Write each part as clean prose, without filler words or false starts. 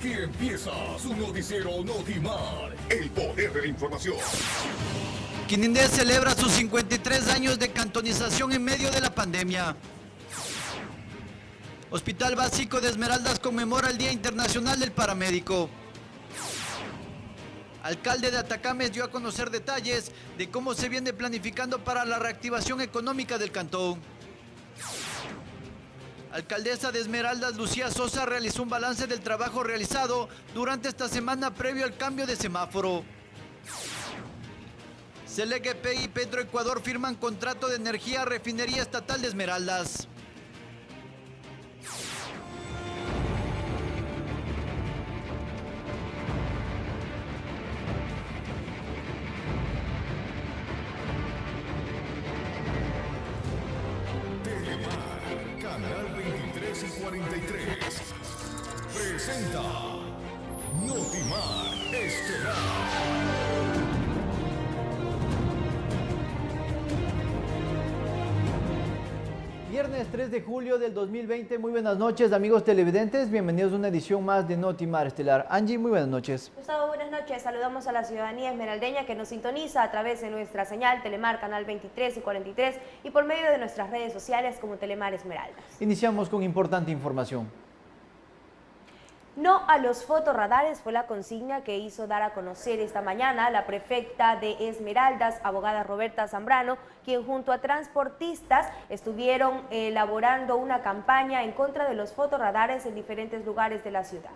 Aquí empieza su noticiero Notimar, el poder de la información. Quinindé celebra sus 53 años de cantonización en medio de la pandemia. Hospital Básico de Esmeraldas conmemora el Día Internacional del Paramédico. Alcalde de Atacames dio a conocer detalles de cómo se viene planificando para la reactivación económica del cantón. Alcaldesa de Esmeraldas, Lucía Sosa, realizó un balance del trabajo realizado durante esta semana previo al cambio de semáforo. CLGP y Petroecuador firman contrato de energía a Refinería Estatal de Esmeraldas. Telemar, Canal 23 y 43. Presenta Notimar Estelar. Viernes 3 de julio del 2020, muy buenas noches amigos televidentes, bienvenidos a una edición más de Notimar Estelar. Angie, muy buenas noches. Gustavo, buenas noches, saludamos a la ciudadanía esmeraldeña que nos sintoniza a través de nuestra señal Telemar Canal 23 y 43 y por medio de nuestras redes sociales como Telemar Esmeraldas. Iniciamos con importante información. No a los fotorradares fue la consigna que hizo dar a conocer esta mañana la prefecta de Esmeraldas, abogada Roberta Zambrano, quien junto a transportistas estuvieron elaborando una campaña en contra de los fotorradares en diferentes lugares de la ciudad.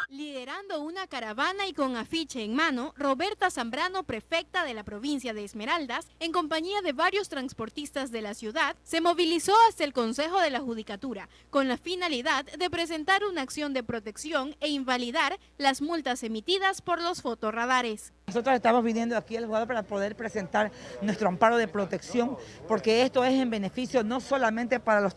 Liderando una caravana y con afiche en mano, Roberta Zambrano, prefecta de la provincia de Esmeraldas, en compañía de varios transportistas de la ciudad, se movilizó hasta el Consejo de la Judicatura, con la finalidad de presentar una acción de protección e invalidar las multas emitidas por los fotorradares. Nosotros estamos viniendo aquí al juzgado para poder presentar nuestro amparo de protección, porque esto es en beneficio no solamente para los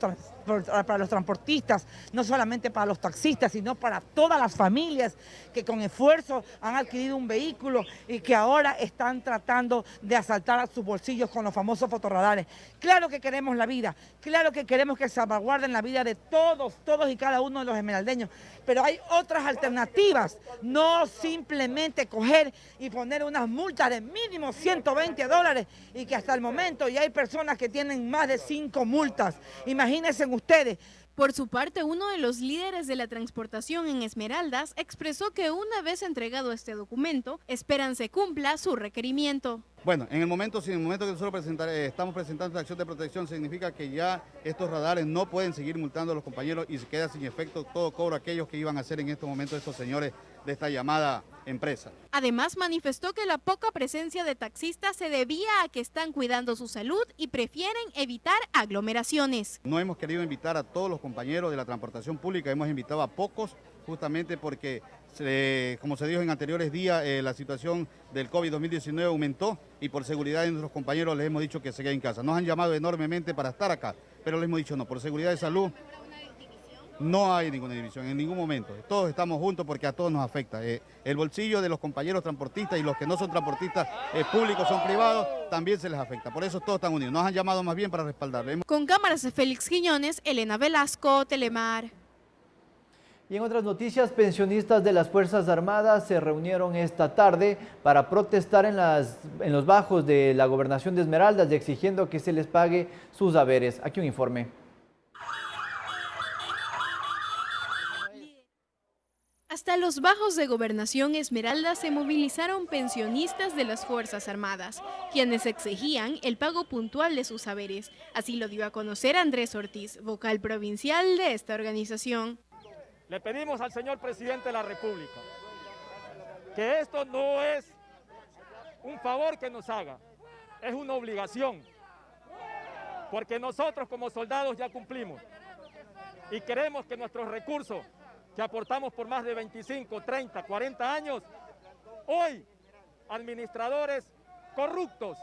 transportistas, no solamente para los taxistas, sino para todas las familias que con esfuerzo han adquirido un vehículo y que ahora están tratando de asaltar a sus bolsillos con los famosos fotorradares. Claro que queremos la vida, claro que queremos que salvaguarden la vida de todos y cada uno de los esmeraldeños, pero hay otras alternativas, no simplemente coger y poner unas multas de mínimo $120 y que hasta el momento ya hay personas que tienen más de 5 multas. Imagínense ustedes. Por su parte, uno de los líderes de la transportación en Esmeraldas expresó que una vez entregado este documento, esperan se cumpla su requerimiento. Bueno, en el momento que nosotros estamos presentando esta acción de protección, significa que ya estos radares no pueden seguir multando a los compañeros y se queda sin efecto todo cobro a aquellos que iban a hacer en estos momentos estos señores de esta llamada empresa. Además, manifestó que la poca presencia de taxistas se debía a que están cuidando su salud y prefieren evitar aglomeraciones. No hemos querido invitar a todos los compañeros de la transportación pública, hemos invitado a pocos, justamente porque, como se dijo en anteriores días, la situación del COVID-2019 aumentó y por seguridad de nuestros compañeros les hemos dicho que se queden en casa. Nos han llamado enormemente para estar acá, pero les hemos dicho no, por seguridad de salud. No hay ninguna división, en ningún momento. Todos estamos juntos porque a todos nos afecta. El bolsillo de los compañeros transportistas y los que no son transportistas públicos, son privados, también se les afecta. Por eso todos están unidos. Nos han llamado más bien para respaldarle. Con cámaras de Félix Quiñones, Elena Velasco, Telemar. Y en otras noticias, pensionistas de las Fuerzas Armadas se reunieron esta tarde para protestar en los bajos de la gobernación de Esmeraldas, exigiendo que se les pague sus haberes. Aquí un informe. Hasta los bajos de Gobernación Esmeraldas se movilizaron pensionistas de las Fuerzas Armadas, quienes exigían el pago puntual de sus haberes. Así lo dio a conocer Andrés Ortiz, vocal provincial de esta organización. Le pedimos al señor presidente de la República que esto no es un favor que nos haga, es una obligación, porque nosotros como soldados ya cumplimos y queremos que nuestros recursos que aportamos por más de 25, 30, 40 años, hoy administradores corruptos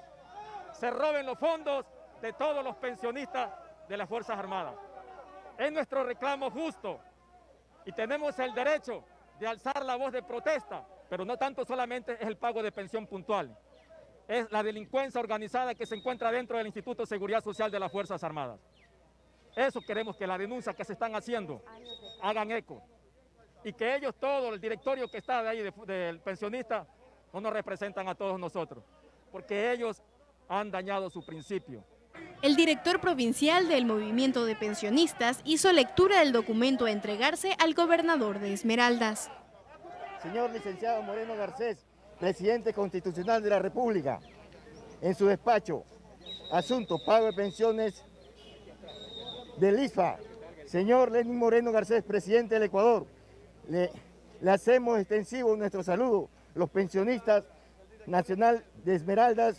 se roben los fondos de todos los pensionistas de las Fuerzas Armadas. Es nuestro reclamo justo y tenemos el derecho de alzar la voz de protesta, pero no tanto solamente es el pago de pensión puntual, es la delincuencia organizada que se encuentra dentro del Instituto de Seguridad Social de las Fuerzas Armadas. Eso queremos, que las denuncias que se están haciendo hagan eco. Y que ellos, todo el directorio que está de ahí, del pensionista, no nos representan a todos nosotros. Porque ellos han dañado su principio. El director provincial del movimiento de pensionistas hizo lectura del documento a entregarse al gobernador de Esmeraldas. Señor licenciado Moreno Garcés, presidente constitucional de la República, en su despacho, asunto pago de pensiones del ISFA. Señor Lenín Moreno Garcés, presidente del Ecuador, le hacemos extensivo nuestro saludo, los pensionistas nacional de Esmeraldas,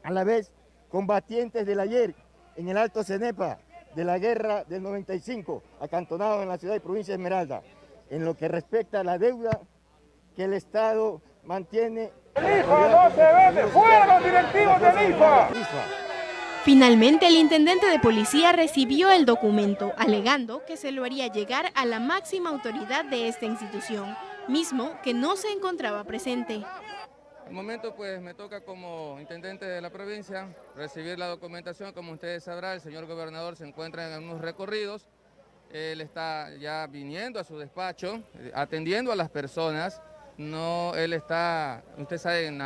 a la vez combatientes del ayer en el Alto Cenepa de la guerra del 95, acantonados en la ciudad y provincia de Esmeralda, en lo que respecta a la deuda que el Estado mantiene. ¡El IFA no se vende! ¡Fuera los directivos del IFA! Finalmente, el intendente de policía recibió el documento, alegando que se lo haría llegar a la máxima autoridad de esta institución, mismo que no se encontraba presente. Al momento pues me toca como intendente de la provincia recibir la documentación. Como ustedes sabrán, el señor gobernador se encuentra en unos recorridos, él está ya viniendo a su despacho, atendiendo a las personas, no, él está, usted sabe, en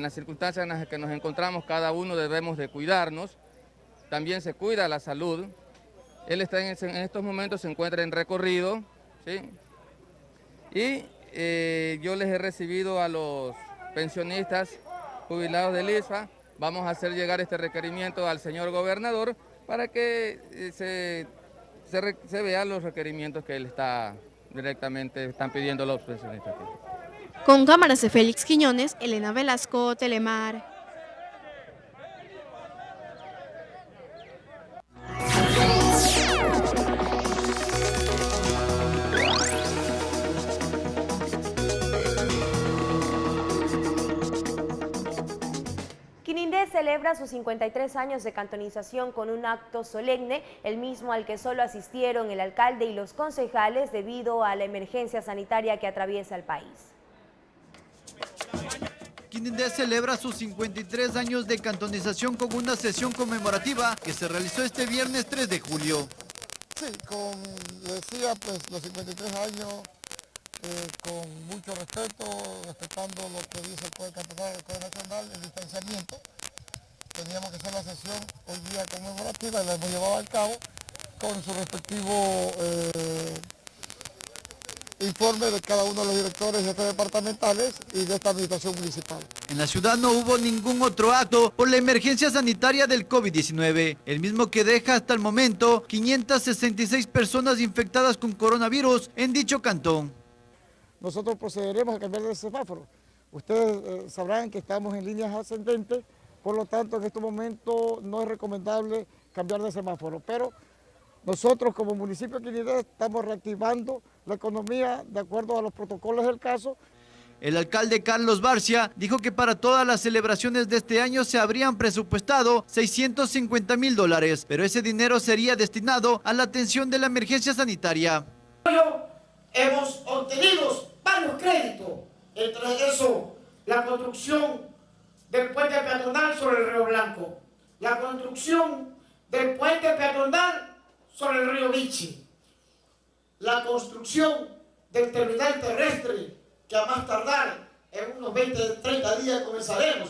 las circunstancias en las que nos encontramos, cada uno debemos de cuidarnos, también se cuida la salud, él está en estos momentos, se encuentra en recorrido, ¿sí? Y yo les he recibido a los pensionistas jubilados del ISFA, vamos a hacer llegar este requerimiento al señor gobernador para que se vean los requerimientos que él están pidiendo los pensionistas. Con cámaras de Félix Quiñones, Elena Velasco, Telemar. Quinindé celebra sus 53 años de cantonización con un acto solemne, el mismo al que solo asistieron el alcalde y los concejales debido a la emergencia sanitaria que atraviesa el país. Quinindé celebra sus 53 años de cantonización con una sesión conmemorativa que se realizó este viernes 3 de julio. Sí, decía, pues los 53 años con mucho respeto, respetando lo que dice el Código Cantonal, el Código Nacional, el distanciamiento. Teníamos que hacer la sesión hoy día conmemorativa y la hemos llevado a cabo con su respectivo informe de cada uno de los directores y jefes departamentales y de esta administración municipal. En la ciudad no hubo ningún otro acto por la emergencia sanitaria del COVID-19, el mismo que deja hasta el momento 566 personas infectadas con coronavirus en dicho cantón. Nosotros procederemos a cambiar de semáforo. Ustedes sabrán que estamos en líneas ascendentes, por lo tanto en este momento no es recomendable cambiar de semáforo, pero nosotros como municipio de Quinindé estamos reactivando la economía de acuerdo a los protocolos del caso. El alcalde Carlos Barcia dijo que para todas las celebraciones de este año se habrían presupuestado $650,000, pero ese dinero sería destinado a la atención de la emergencia sanitaria. Hemos obtenido varios créditos, entre eso la construcción del puente peatonal sobre el Río Blanco, la construcción del puente peatonal sobre el río Vichy, la construcción del terminal terrestre, que a más tardar en unos 20-30 días comenzaremos,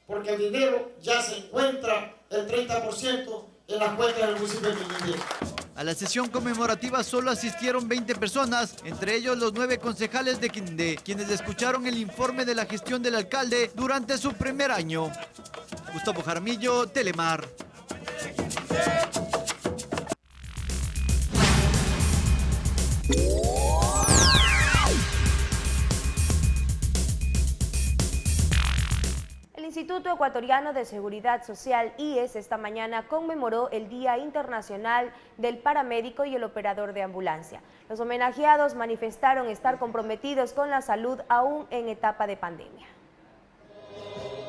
porque el dinero ya se encuentra el 30% en las cuentas del municipio de Quinindé. A la sesión conmemorativa solo asistieron 20 personas, entre ellos los 9 concejales de Quinindé, quienes escucharon el informe de la gestión del alcalde durante su primer año. Gustavo Jaramillo, Telemar. El Instituto Ecuatoriano de Seguridad Social, IES, esta mañana conmemoró el Día Internacional del Paramédico y el Operador de Ambulancia. Los homenajeados manifestaron estar comprometidos con la salud aún en etapa de pandemia.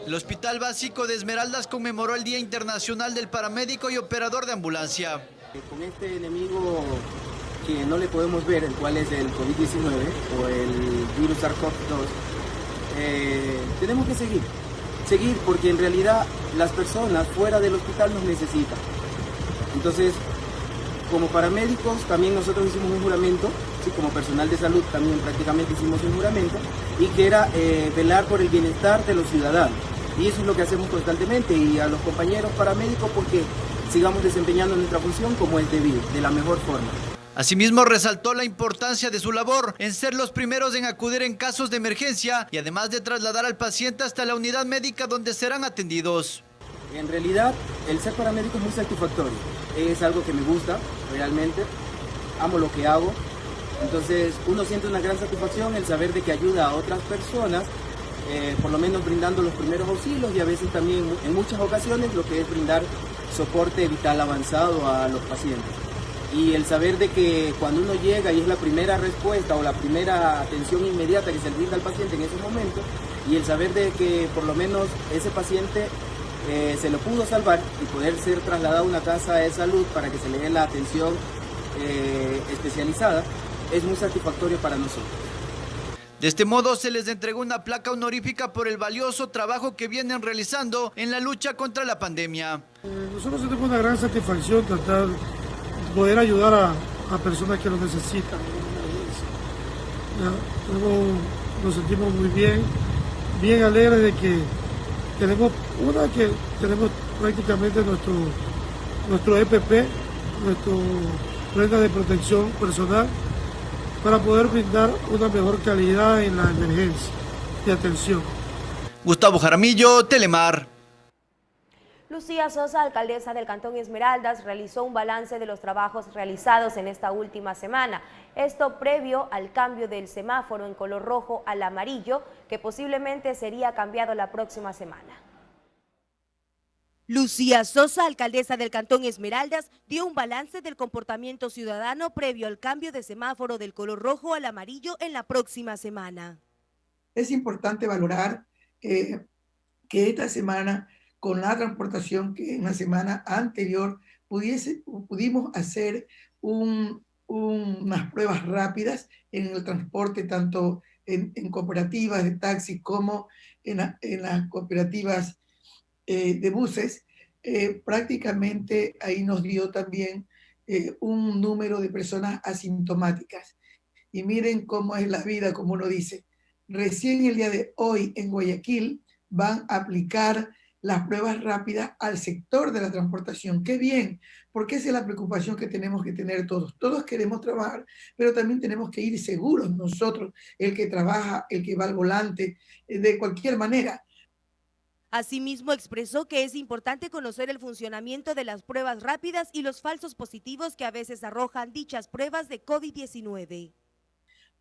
El Hospital Básico de Esmeraldas conmemoró el Día Internacional del Paramédico y Operador de Ambulancia. Con este enemigo que no le podemos ver, el cual es el COVID-19 o el virus SARS-CoV-2, tenemos que seguir porque en realidad las personas fuera del hospital nos necesitan. Entonces como paramédicos también nosotros hicimos un juramento, ¿sí? Como personal de salud también prácticamente hicimos un juramento, y que era velar por el bienestar de los ciudadanos. Y eso es lo que hacemos constantemente, y a los compañeros paramédicos porque sigamos desempeñando nuestra función como es debido, de la mejor forma. Asimismo, resaltó la importancia de su labor en ser los primeros en acudir en casos de emergencia y además de trasladar al paciente hasta la unidad médica donde serán atendidos. En realidad, el ser paramédico es muy satisfactorio. Es algo que me gusta, realmente. Amo lo que hago. Entonces, uno siente una gran satisfacción el saber de que ayuda a otras personas, por lo menos brindando los primeros auxilios y a veces también, en muchas ocasiones, lo que es brindar soporte vital avanzado a los pacientes. Y el saber de que cuando uno llega y es la primera respuesta o la primera atención inmediata que se le brinda al paciente en ese momento, y el saber de que por lo menos ese paciente se lo pudo salvar y poder ser trasladado a una casa de salud para que se le dé la atención especializada, es muy satisfactorio para nosotros. De este modo se les entregó una placa honorífica por el valioso trabajo que vienen realizando en la lucha contra la pandemia. Nosotros tenemos una gran satisfacción tratar de poder ayudar a personas que lo necesitan. Nos sentimos muy bien, bien alegres de que tenemos prácticamente nuestro EPP, nuestro prenda de protección personal, para poder brindar una mejor calidad en la emergencia de atención. Gustavo Jaramillo, Telemar. Lucía Sosa, alcaldesa del Cantón Esmeraldas, realizó un balance de los trabajos realizados en esta última semana. Esto previo al cambio del semáforo en color rojo al amarillo, que posiblemente sería cambiado la próxima semana. Lucía Sosa, alcaldesa del Cantón Esmeraldas, dio un balance del comportamiento ciudadano previo al cambio de semáforo del color rojo al amarillo en la próxima semana. Es importante valorar que esta semana, con la transportación que en la semana anterior pudimos hacer unas pruebas rápidas en el transporte, tanto en cooperativas de taxi como en las cooperativas de buses. Prácticamente ahí nos dio también un número de personas asintomáticas. Y miren cómo es la vida, como uno dice. Recién el día de hoy en Guayaquil van a aplicar las pruebas rápidas al sector de la transportación. ¡Qué bien! Porque esa es la preocupación que tenemos que tener todos. Todos queremos trabajar, pero también tenemos que ir seguros nosotros, el que trabaja, el que va al volante, de cualquier manera. Asimismo, expresó que es importante conocer el funcionamiento de las pruebas rápidas y los falsos positivos que a veces arrojan dichas pruebas de COVID-19.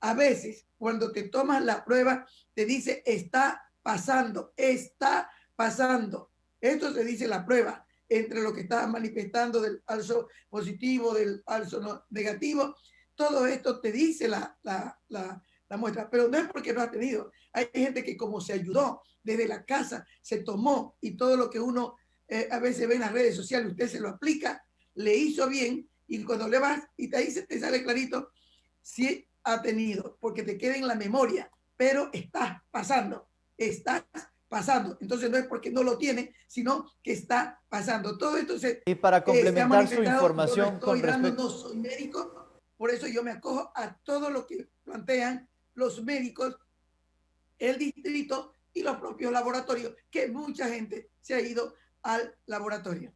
A veces, cuando te tomas la prueba, te dice, está pasando, está pasando. Esto se dice la prueba, entre lo que está manifestando del falso positivo, del falso negativo. Todo esto te dice la muestra, pero no es porque no ha tenido. Hay gente que como se ayudó desde la casa, se tomó, y todo lo que uno a veces ve en las redes sociales, usted se lo aplica, le hizo bien, y cuando le vas y ahí te sale clarito si ha tenido, porque te queda en la memoria, pero estás pasando. Entonces no es porque no lo tiene, sino que está pasando. Todo esto y para complementar su información no soy médico, por eso yo me acojo a todo lo que plantean los médicos, el distrito y los propios laboratorios, que mucha gente se ha ido al laboratorio.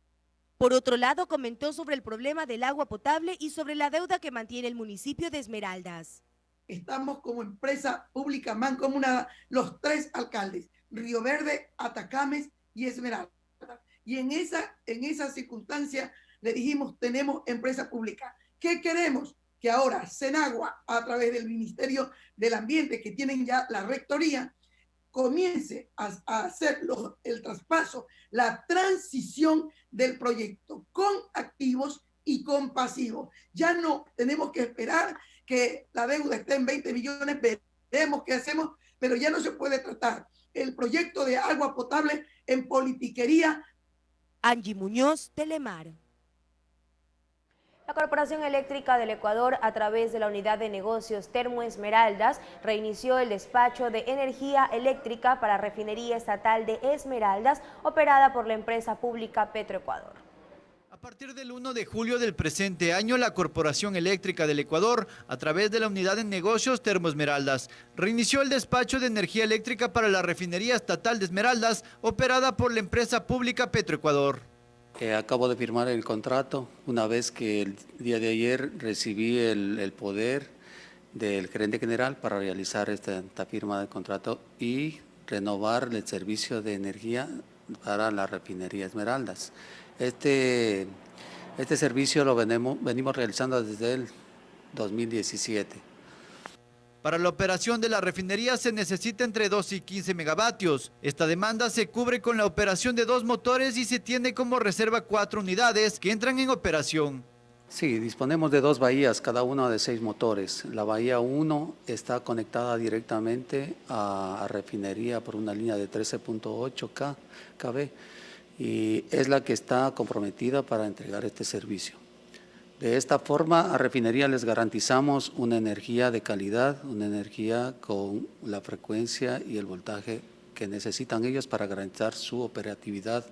Por otro lado, comentó sobre el problema del agua potable y sobre la deuda que mantiene el municipio de Esmeraldas. Estamos como empresa pública mancomunada, los 3 alcaldes, Río Verde, Atacames y Esmeraldas. Y en esa circunstancia le dijimos, tenemos empresa pública. ¿Qué queremos? Que ahora Senagua, a través del Ministerio del Ambiente, que tienen ya la rectoría, comience a hacer el traspaso, la transición del proyecto con activos y con pasivos. Ya no tenemos que esperar que la deuda esté en 20 millones, veremos qué hacemos, pero ya no se puede tratar el proyecto de agua potable en politiquería. Angie Muñoz, Telemar. La Corporación Eléctrica del Ecuador, a través de la Unidad de Negocios Termo Esmeraldas, reinició el despacho de energía eléctrica para Refinería Estatal de Esmeraldas, operada por la empresa pública Petroecuador. partir del 1 de julio del presente año, la Corporación Eléctrica del Ecuador, a través de la Unidad de Negocios Termoesmeraldas, reinició el despacho de energía eléctrica para la refinería estatal de Esmeraldas, operada por la empresa pública Petroecuador. Acabo de firmar el contrato, una vez que el día de ayer recibí el poder del gerente general para realizar esta firma de contrato y renovar el servicio de energía para la refinería Esmeraldas. Este servicio lo venimos realizando desde el 2017. Para la operación de la refinería se necesita entre 12 y 15 megavatios. Esta demanda se cubre con la operación de 2 motores y se tiene como reserva 4 unidades que entran en operación. Sí, disponemos de 2 bahías, cada una de 6 motores. La bahía 1 está conectada directamente a refinería por una línea de 13.8 kV y es la que está comprometida para entregar este servicio. De esta forma, a refinería les garantizamos una energía de calidad, una energía con la frecuencia y el voltaje que necesitan ellos para garantizar su operatividad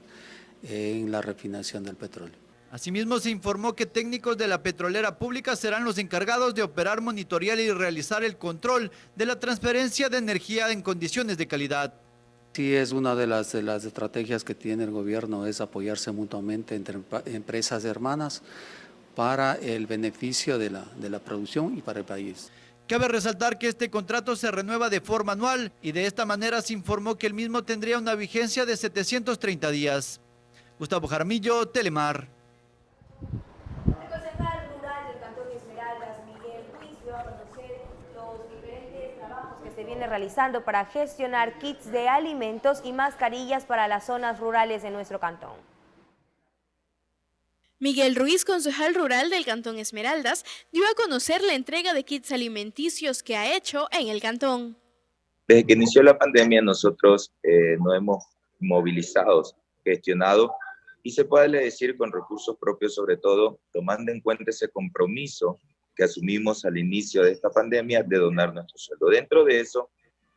en la refinación del petróleo. Asimismo, se informó que técnicos de la petrolera pública serán los encargados de operar, monitorear y realizar el control de la transferencia de energía en condiciones de calidad. Sí, es una de las estrategias que tiene el gobierno, es apoyarse mutuamente entre empresas hermanas para el beneficio de la producción y para el país. Cabe resaltar que este contrato se renueva de forma anual y de esta manera se informó que el mismo tendría una vigencia de 730 días. Gustavo Jaramillo, Telemar. El concejal rural del Cantón Esmeraldas, Miguel Ruiz, dio a conocer los diferentes trabajos que se viene realizando para gestionar kits de alimentos y mascarillas para las zonas rurales de nuestro cantón. Miguel Ruiz, concejal rural del Cantón Esmeraldas, dio a conocer la entrega de kits alimenticios que ha hecho en el cantón. Desde que inició la pandemia nosotros nos hemos movilizado, gestionado y se puede decir con recursos propios, sobre todo tomando en cuenta ese compromiso que asumimos al inicio de esta pandemia de donar nuestro sueldo. Dentro de eso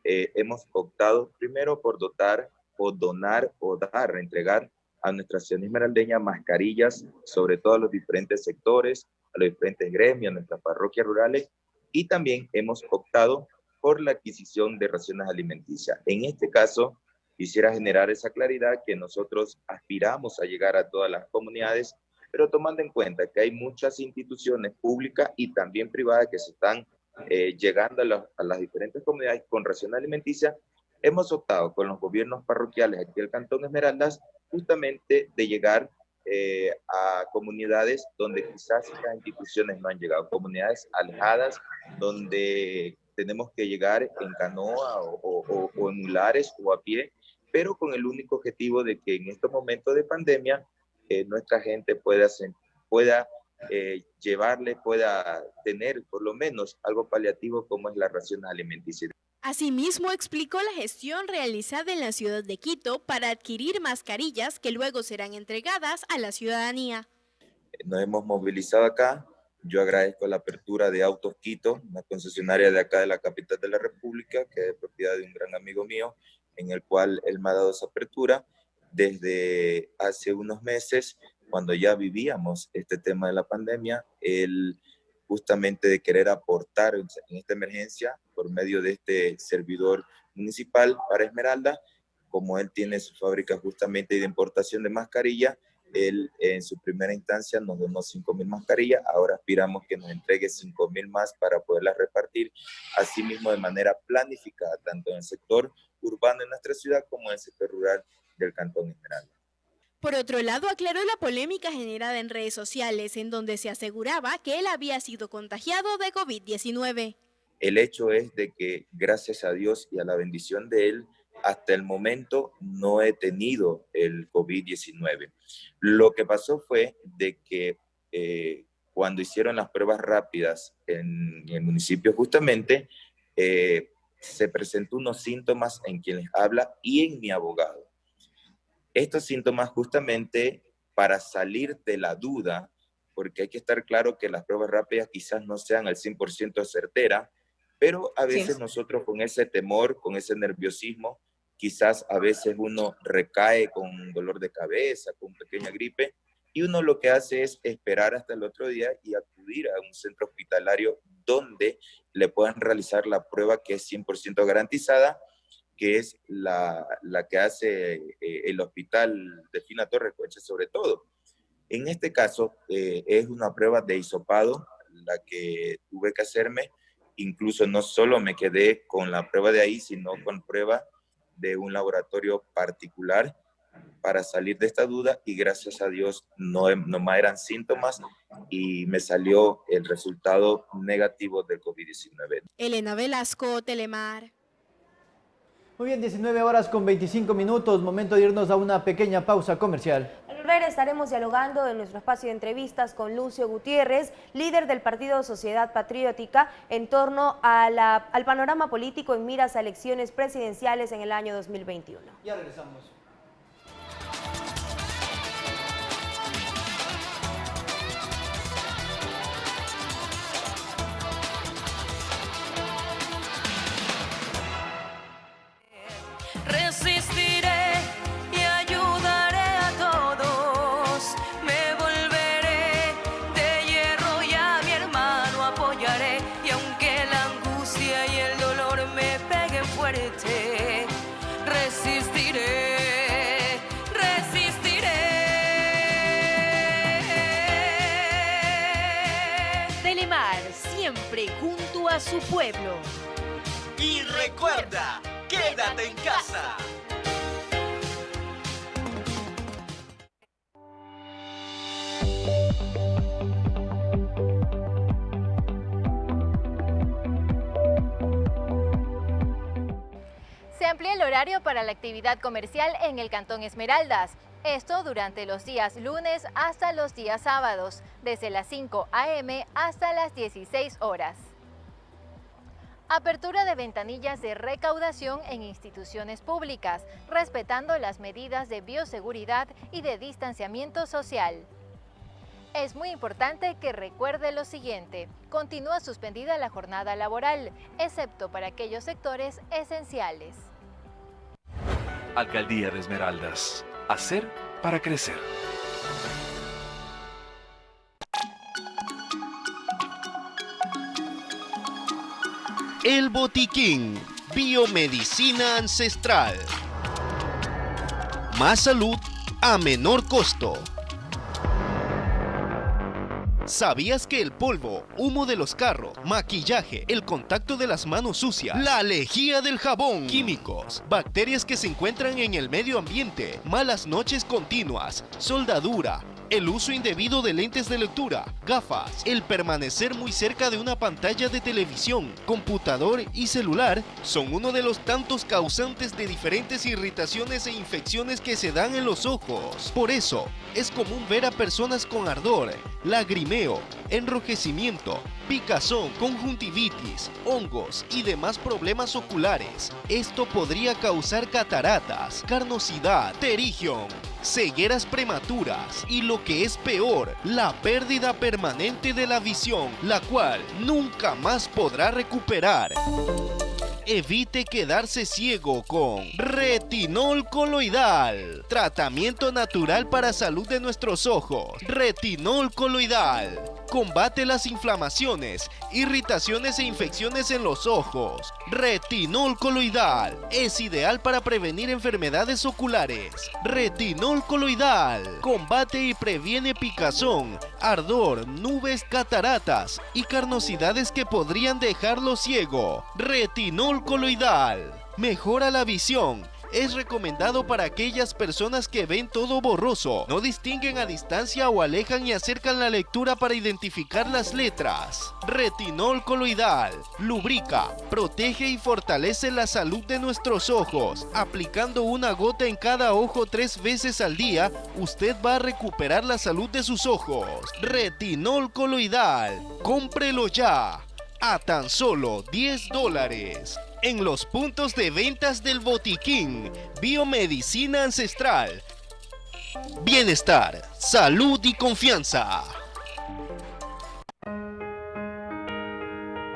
hemos optado primero por dotar o donar o dar, entregar a nuestra ciudad esmeraldeña mascarillas, sobre todo a los diferentes sectores, a los diferentes gremios, a nuestras parroquias rurales, y también hemos optado por la adquisición de raciones alimenticias. En este caso, quisiera generar esa claridad que nosotros aspiramos a llegar a todas las comunidades, pero tomando en cuenta que hay muchas instituciones públicas y también privadas que se están llegando a las diferentes comunidades con raciones alimenticias, hemos optado con los gobiernos parroquiales aquí del Cantón Esmeraldas justamente de llegar a comunidades donde quizás estas instituciones no han llegado, comunidades alejadas donde tenemos que llegar en canoa o en mulares o a pie, pero con el único objetivo de que en estos momentos de pandemia nuestra gente pueda llevarle, pueda tener por lo menos algo paliativo como es la ración alimenticia. Asimismo, explicó la gestión realizada en la ciudad de Quito para adquirir mascarillas que luego serán entregadas a la ciudadanía. Nos hemos movilizado acá. Yo agradezco la apertura de Autos Quito, una concesionaria de acá de la capital de la República, que es propiedad de un gran amigo mío, en el cual él me ha dado esa apertura desde hace unos meses, cuando ya vivíamos este tema de la pandemia. Él justamente de querer aportar en esta emergencia por medio de este servidor municipal para Esmeralda. Como él tiene su fábrica justamente de importación de mascarillas, él en su primera instancia nos donó 5.000 mascarillas, ahora aspiramos que nos entregue 5.000 más para poderlas repartir, asimismo de manera planificada, tanto en el sector urbano de nuestra ciudad como en el sector rural del Cantón Esmeralda. Por otro lado, aclaró la polémica generada en redes sociales, en donde se aseguraba que él había sido contagiado de COVID-19. El hecho es de que, gracias a Dios y a la bendición de él, hasta el momento no he tenido el COVID-19. Lo que pasó fue de que cuando hicieron las pruebas rápidas en el municipio justamente, se presentó unos síntomas en quien les habla y en mi abogado. Estos síntomas justamente para salir de la duda, porque hay que estar claro que las pruebas rápidas quizás no sean al 100% certeras, pero a veces nosotros con ese temor, con ese nerviosismo, quizás a veces uno recae con dolor de cabeza, con pequeña gripe, y uno lo que hace es esperar hasta el otro día y acudir a un centro hospitalario donde le puedan realizar la prueba que es 100% garantizada, que es la que hace el hospital Delfina Torres-Coeche sobre todo. En este caso es una prueba de hisopado la que tuve que hacerme. Incluso no solo me quedé con la prueba de ahí, sino con prueba de un laboratorio particular para salir de esta duda, y gracias a Dios no más eran síntomas y me salió el resultado negativo del COVID-19. Elena Velasco, Telemar. Muy bien, 19 horas con 25 minutos, momento de irnos a una pequeña pausa comercial. Al volver estaremos dialogando en nuestro espacio de entrevistas con Lucio Gutiérrez, líder del partido Sociedad Patriótica, en torno al panorama político en miras a elecciones presidenciales en el año 2021. Ya regresamos. Resistiré y ayudaré a todos. Me volveré de hierro y a mi hermano apoyaré. Y aunque la angustia y el dolor me peguen fuerte, resistiré, resistiré. Telemar, siempre junto a su pueblo. Y recuerda, quédate en casa. Se amplía el horario para la actividad comercial en el Cantón Esmeraldas. Esto durante los días lunes hasta los días sábados, desde las 5 a.m. hasta las 16 horas. Apertura de ventanillas de recaudación en instituciones públicas, respetando las medidas de bioseguridad y de distanciamiento social. Es muy importante que recuerde lo siguiente: continúa suspendida la jornada laboral, excepto para aquellos sectores esenciales. Alcaldía de Esmeraldas. Hacer para crecer. El Botiquín, biomedicina ancestral. Más salud a menor costo. ¿Sabías que el polvo, humo de los carros, maquillaje, el contacto de las manos sucias, la lejía del jabón, químicos, bacterias que se encuentran en el medio ambiente, malas noches continuas, soldadura, el uso indebido de lentes de lectura, gafas, el permanecer muy cerca de una pantalla de televisión, computador y celular son uno de los tantos causantes de diferentes irritaciones e infecciones que se dan en los ojos? Por eso, es común ver a personas con ardor, lagrimeo, enrojecimiento, picazón, conjuntivitis, hongos y demás problemas oculares. Esto podría causar cataratas, carnosidad, pterigión, cegueras prematuras y, lo que es peor, la pérdida permanente de la visión, la cual nunca más podrá recuperar. Evite quedarse ciego con retinol coloidal, tratamiento natural para salud de nuestros ojos. Retinol coloidal combate las inflamaciones, irritaciones e infecciones en los ojos. Retinol coloidal es ideal para prevenir enfermedades oculares. Retinol coloidal combate y previene picazón, ardor, nubes, cataratas y carnosidades que podrían dejarlo ciego. Retinol coloidal mejora la visión. Es recomendado para aquellas personas que ven todo borroso, no distinguen a distancia o alejan y acercan la lectura para identificar las letras. Retinol coloidal lubrica, protege y fortalece la salud de nuestros ojos. Aplicando una gota en cada ojo 3 veces al día, usted va a recuperar la salud de sus ojos. Retinol coloidal, cómprelo ya a tan solo $10 en los puntos de ventas del Botiquín. Biomedicina ancestral. Bienestar, salud y confianza.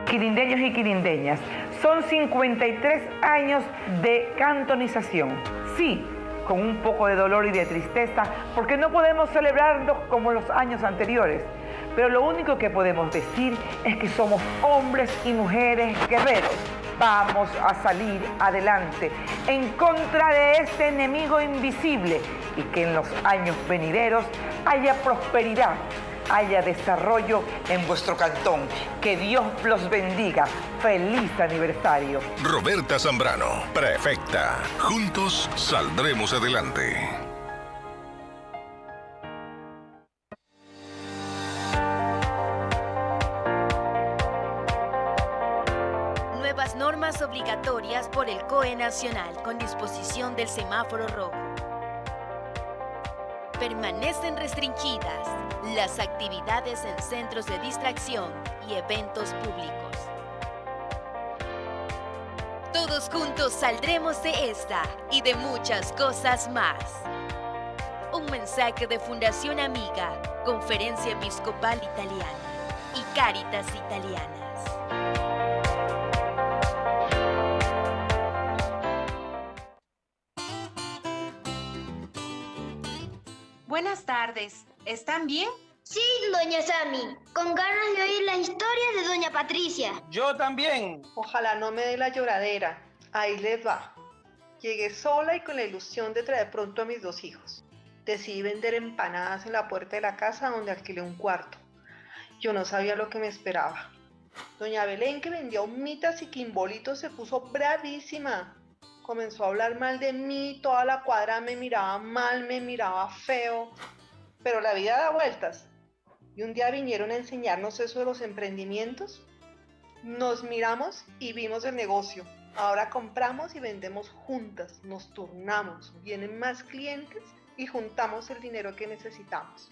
Quirindeños y quirindeñas, son 53 años de cantonización. Sí, con un poco de dolor y de tristeza, porque no podemos celebrarnos como los años anteriores. Pero lo único que podemos decir es que somos hombres y mujeres guerreros. Vamos a salir adelante en contra de este enemigo invisible y que en los años venideros haya prosperidad, haya desarrollo en vuestro cantón. Que Dios los bendiga. ¡Feliz aniversario! Roberta Zambrano, prefecta. Juntos saldremos adelante. Nuevas normas obligatorias por el COE Nacional con disposición del semáforo rojo. Permanecen restringidas las actividades en centros de distracción y eventos públicos. Todos juntos saldremos de esta y de muchas cosas más. Un mensaje de Fundación Amiga, Conferencia Episcopal Italiana y Cáritas Italianas. Buenas tardes. ¿Están bien? Sí, doña Sami. Con ganas de oír las historias de doña Patricia. Yo también. Ojalá no me dé la lloradera. Ahí les va. Llegué sola y con la ilusión de traer pronto a mis 2 hijos. Decidí vender empanadas en la puerta de la casa donde alquilé un cuarto. Yo no sabía lo que me esperaba. Doña Belén, que vendía humitas y quimbolitos, se puso bravísima. Comenzó a hablar mal de mí, toda la cuadra me miraba mal, me miraba feo. Pero la vida da vueltas. Y un día vinieron a enseñarnos eso de los emprendimientos. Nos miramos y vimos el negocio. Ahora compramos y vendemos juntas, nos turnamos, vienen más clientes y juntamos el dinero que necesitamos.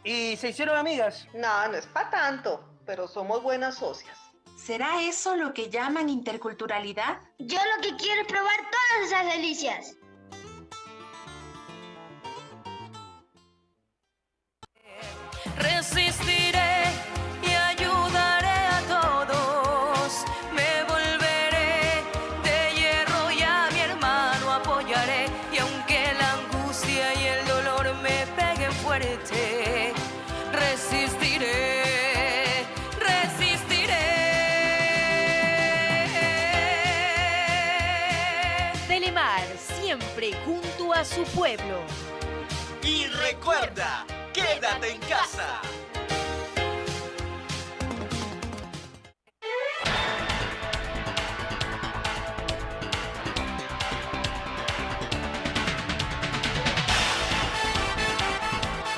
¿Y se hicieron amigas? No, no es para tanto, pero somos buenas socias. ¿Será eso lo que llaman interculturalidad? Yo lo que quiero es probar todas esas delicias. Resistiré y ayudaré a todos. Me volveré de hierro y a mi hermano apoyaré. Y aunque la angustia y el dolor me peguen fuerte, resistiré. Telemar, siempre junto a su pueblo. Y recuerda, quédate en casa.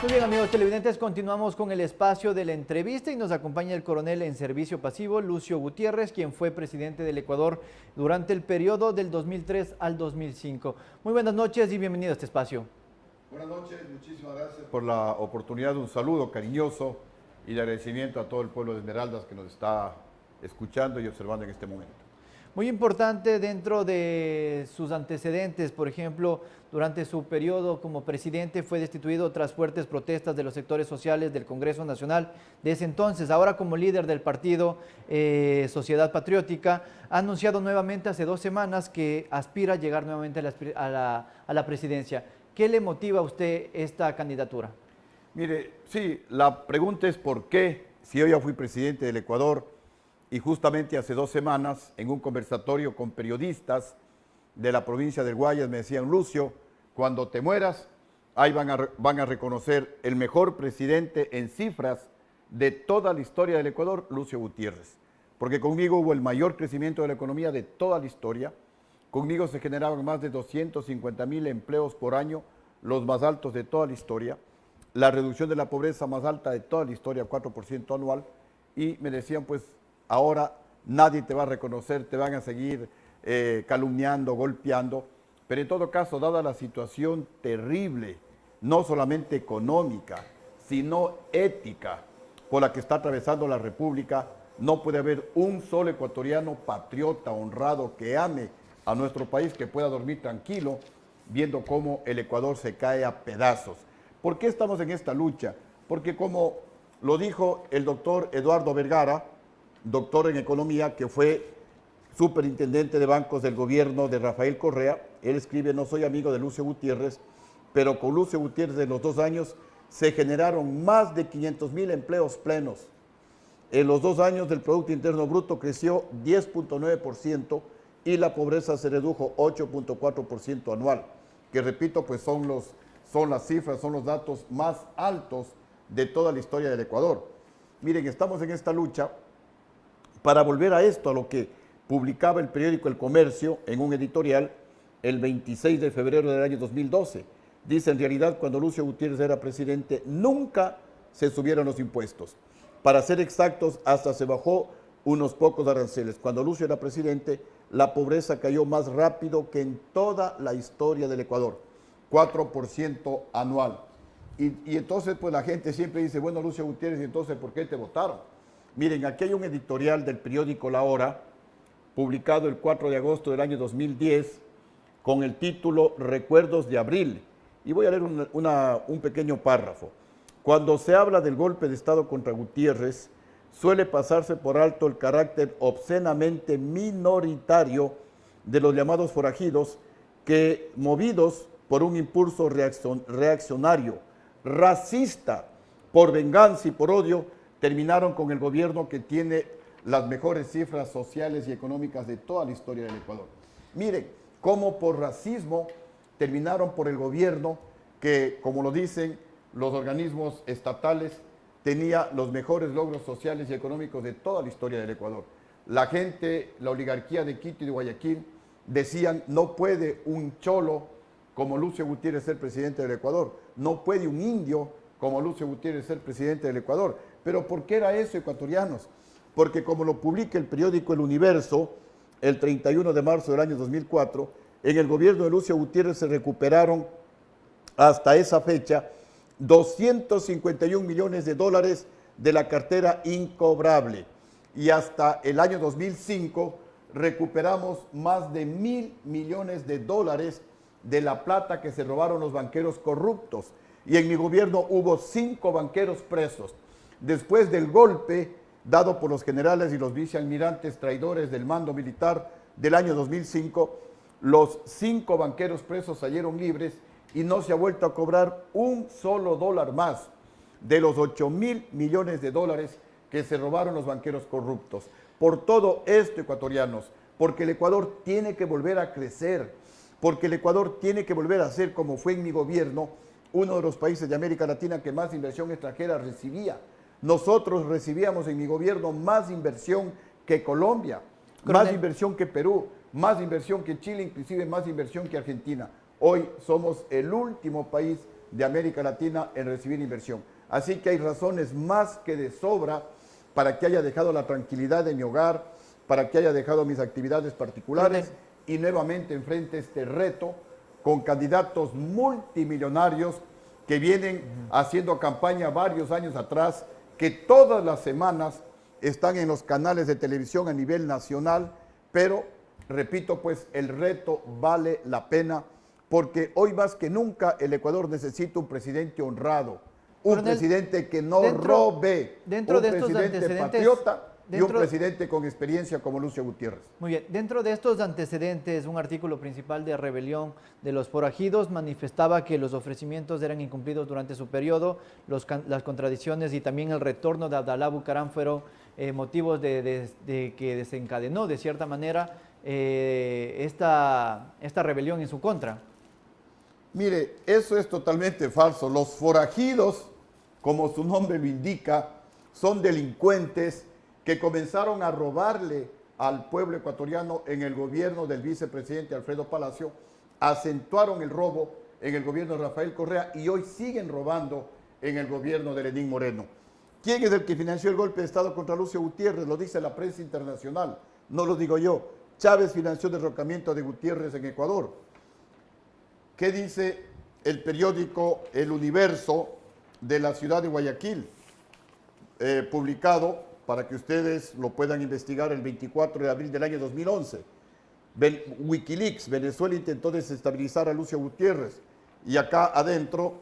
Muy bien, amigos televidentes, continuamos con el espacio de la entrevista y nos acompaña el coronel en servicio pasivo, Lucio Gutiérrez, quien fue presidente del Ecuador durante el periodo del 2003 al 2005. Muy buenas noches y bienvenido a este espacio. Buenas noches, muchísimas gracias por la oportunidad de un saludo cariñoso y de agradecimiento a todo el pueblo de Esmeraldas que nos está escuchando y observando en este momento. Muy importante dentro de sus antecedentes, por ejemplo, durante su periodo como presidente fue destituido tras fuertes protestas de los sectores sociales del Congreso Nacional de ese entonces. Ahora como líder del partido Sociedad Patriótica, ha anunciado nuevamente hace 2 semanas que aspira a llegar nuevamente a la presidencia. ¿Qué le motiva a usted esta candidatura? Mire, sí, la pregunta es por qué, si yo ya fui presidente del Ecuador, y justamente hace 2 semanas, en un conversatorio con periodistas de la provincia del Guayas, me decían, Lucio, cuando te mueras, ahí van a reconocer el mejor presidente en cifras de toda la historia del Ecuador, Lucio Gutiérrez. Porque conmigo hubo el mayor crecimiento de la economía de toda la historia. Conmigo se generaban más de 250.000 empleos por año, los más altos de toda la historia. La reducción de la pobreza más alta de toda la historia, 4% anual. Y me decían, pues, ahora nadie te va a reconocer, te van a seguir calumniando, golpeando. Pero en todo caso, dada la situación terrible, no solamente económica, sino ética, por la que está atravesando la República, no puede haber un solo ecuatoriano patriota, honrado, que ame a nuestro país, que pueda dormir tranquilo, viendo cómo el Ecuador se cae a pedazos. ¿Por qué estamos en esta lucha? Porque como lo dijo el doctor Eduardo Vergara, doctor en economía, que fue superintendente de bancos del gobierno de Rafael Correa, él escribe, no soy amigo de Lucio Gutiérrez, pero con Lucio Gutiérrez en los 2 años se generaron más de 500,000 empleos plenos. En los 2 años del Producto Interno Bruto creció 10.9% y la pobreza se redujo 8.4% anual, que repito, pues son las cifras, son los datos más altos de toda la historia del Ecuador. Miren, estamos en esta lucha para volver a esto, a lo que publicaba el periódico El Comercio en un editorial el 26 de febrero del año 2012. Dice, en realidad, cuando Lucio Gutiérrez era presidente, nunca se subieron los impuestos. Para ser exactos, hasta se bajó unos pocos aranceles. Cuando Lucio era presidente, la pobreza cayó más rápido que en toda la historia del Ecuador, 4% anual. Y entonces, pues la gente siempre dice, bueno, Lucio Gutiérrez, ¿y entonces por qué te votaron? Miren, aquí hay un editorial del periódico La Hora, publicado el 4 de agosto del año 2010, con el título Recuerdos de Abril. Y voy a leer un pequeño párrafo. Cuando se habla del golpe de Estado contra Gutiérrez, suele pasarse por alto el carácter obscenamente minoritario de los llamados forajidos que, movidos por un impulso reaccionario, racista, por venganza y por odio, terminaron con el gobierno que tiene las mejores cifras sociales y económicas de toda la historia del Ecuador. Miren, cómo por racismo terminaron por el gobierno que, como lo dicen los organismos estatales, tenía los mejores logros sociales y económicos de toda la historia del Ecuador. La gente, la oligarquía de Quito y de Guayaquil decían, no puede un cholo como Lucio Gutiérrez ser presidente del Ecuador, no puede un indio como Lucio Gutiérrez ser presidente del Ecuador. ¿Pero por qué era eso, ecuatorianos? Porque como lo publica el periódico El Universo, el 31 de marzo del año 2004, en el gobierno de Lucio Gutiérrez se recuperaron hasta esa fecha 251 millones de dólares de la cartera incobrable. Y hasta el año 2005 recuperamos más de 1.000 millones de dólares de la plata que se robaron los banqueros corruptos. Y en mi gobierno hubo 5 banqueros presos. Después del golpe dado por los generales y los vicealmirantes traidores del mando militar del año 2005, los 5 banqueros presos salieron libres y no se ha vuelto a cobrar un solo dólar más de los 8.000 millones de dólares que se robaron los banqueros corruptos. Por todo esto, ecuatorianos, porque el Ecuador tiene que volver a crecer, porque el Ecuador tiene que volver a ser, como fue en mi gobierno, uno de los países de América Latina que más inversión extranjera recibía. Nosotros recibíamos en mi gobierno más inversión que Colombia, más inversión que Perú, más inversión que Chile, inclusive más inversión que Argentina. Hoy somos el último país de América Latina en recibir inversión. Así que hay razones más que de sobra para que haya dejado la tranquilidad de mi hogar, para que haya dejado mis actividades particulares y nuevamente enfrente este reto con candidatos multimillonarios que vienen haciendo campaña varios años atrás, que todas las semanas están en los canales de televisión a nivel nacional, pero, repito, pues el reto vale la pena, porque hoy más que nunca el Ecuador necesita un presidente honrado, un presidente que no robe, un presidente patriota y un presidente con experiencia como Lucio Gutiérrez. Muy bien, dentro de estos antecedentes, un artículo principal de rebelión de los forajidos manifestaba que los ofrecimientos eran incumplidos durante su periodo, las contradicciones y también el retorno de Abdalá Bucaram fueron motivos de que desencadenó de cierta manera esta rebelión en su contra. Mire, eso es totalmente falso. Los forajidos, como su nombre lo indica, son delincuentes que comenzaron a robarle al pueblo ecuatoriano en el gobierno del vicepresidente Alfredo Palacio, acentuaron el robo en el gobierno de Rafael Correa y hoy siguen robando en el gobierno de Lenín Moreno. ¿Quién es el que financió el golpe de Estado contra Lucio Gutiérrez? Lo dice la prensa internacional, no lo digo yo. Chávez financió el derrocamiento de Gutiérrez en Ecuador. ¿Qué dice el periódico El Universo de la ciudad de Guayaquil? Publicado, para que ustedes lo puedan investigar, el 24 de abril del año 2011. Wikileaks, Venezuela intentó desestabilizar a Lucio Gutiérrez. Y acá adentro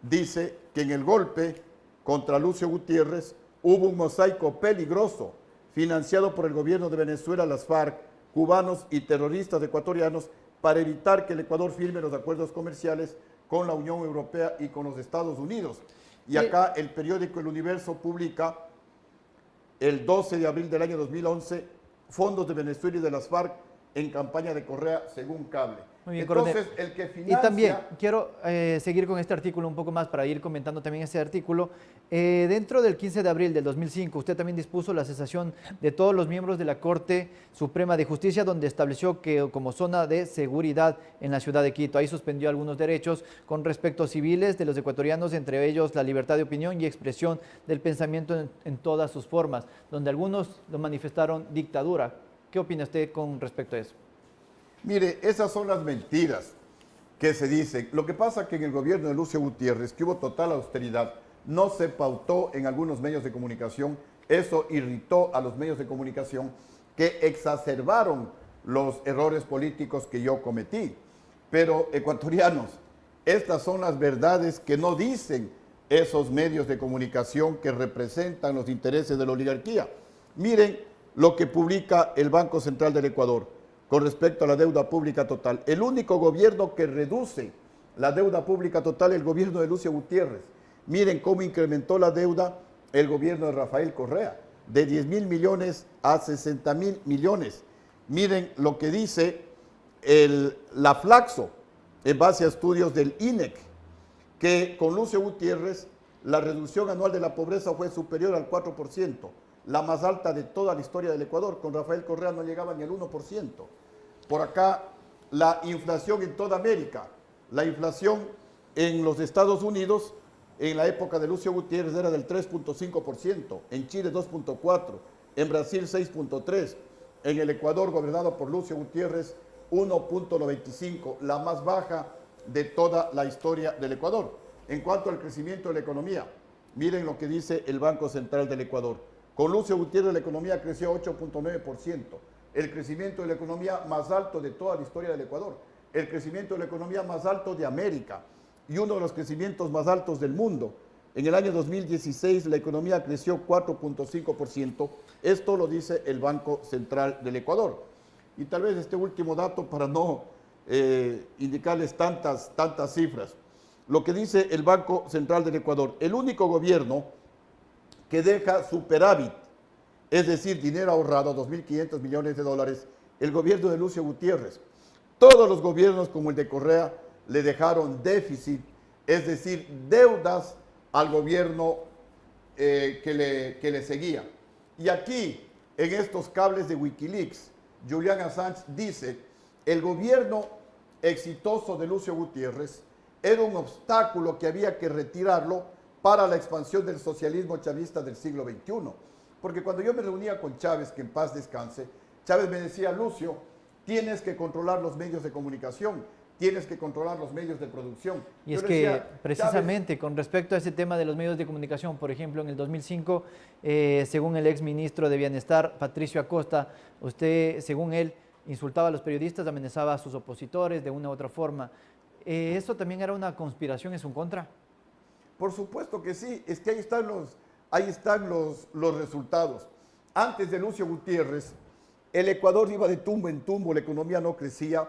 dice que en el golpe contra Lucio Gutiérrez hubo un mosaico peligroso financiado por el gobierno de Venezuela, las FARC, cubanos y terroristas ecuatorianos para evitar que el Ecuador firme los acuerdos comerciales con la Unión Europea y con los Estados Unidos. Y acá el periódico El Universo publica el 12 de abril del año 2011, fondos de Venezuela y de las FARC en campaña de Correa según Cable. Muy bien, Entonces, coronel. el que financia... Y también quiero seguir con este artículo un poco más para ir comentando también ese artículo. Dentro del 15 de abril del 2005, usted también dispuso la cesación de todos los miembros de la Corte Suprema de Justicia, donde estableció que como zona de seguridad en la ciudad de Quito, ahí suspendió algunos derechos con respecto a civiles de los ecuatorianos, entre ellos la libertad de opinión y expresión del pensamiento en todas sus formas, donde algunos lo manifestaron dictadura. ¿Qué opina usted con respecto a eso? Mire, esas son las mentiras que se dicen. Lo que pasa es que en el gobierno de Lucio Gutiérrez, que hubo total austeridad, no se pautó en algunos medios de comunicación. Eso irritó a los medios de comunicación que exacerbaron los errores políticos que yo cometí. Pero, ecuatorianos, estas son las verdades que no dicen esos medios de comunicación que representan los intereses de la oligarquía. Miren lo que publica el Banco Central del Ecuador con respecto a la deuda pública total. El único gobierno que reduce la deuda pública total es el gobierno de Lucio Gutiérrez. Miren cómo incrementó la deuda el gobierno de Rafael Correa, de 10.000 millones a 60.000 millones. Miren lo que dice la Flaxo, en base a estudios del INEC, que con Lucio Gutiérrez la reducción anual de la pobreza fue superior al 4%. La más alta de toda la historia del Ecuador. Con Rafael Correa no llegaba ni al 1%. Por acá, la inflación en toda América. La inflación en los Estados Unidos, en la época de Lucio Gutiérrez, era del 3.5%. En Chile, 2.4%. En Brasil, 6.3%. En el Ecuador, gobernado por Lucio Gutiérrez, 1.95%. La más baja de toda la historia del Ecuador. En cuanto al crecimiento de la economía, miren lo que dice el Banco Central del Ecuador. Con Lucio Gutiérrez la economía creció 8.9%, el crecimiento de la economía más alto de toda la historia del Ecuador, el crecimiento de la economía más alto de América y uno de los crecimientos más altos del mundo. En el año 2016 la economía creció 4.5%, esto lo dice el Banco Central del Ecuador. Y tal vez este último dato para no indicarles tantas cifras. Lo que dice el Banco Central del Ecuador, el único gobierno que deja superávit, es decir, dinero ahorrado, 2.500 millones de dólares, el gobierno de Lucio Gutiérrez. Todos los gobiernos como el de Correa le dejaron déficit, es decir, deudas al gobierno que le seguía. Y aquí, en estos cables de Wikileaks, Julian Assange dice, el gobierno exitoso de Lucio Gutiérrez era un obstáculo que había que retirarlo para la expansión del socialismo chavista del siglo XXI. Porque cuando yo me reunía con Chávez, que en paz descanse, Chávez me decía, Lucio, tienes que controlar los medios de comunicación, tienes que controlar los medios de producción. Y es que precisamente Chávez, con respecto a ese tema de los medios de comunicación, por ejemplo, en el 2005, según el ex ministro de Bienestar, Patricio Acosta, usted, según él, insultaba a los periodistas, amenazaba a sus opositores de una u otra forma. ¿Esto también era una conspiración en su contra? Por supuesto que sí, es que ahí están los resultados. Antes de Lucio Gutiérrez, el Ecuador iba de tumbo en tumbo, la economía no crecía,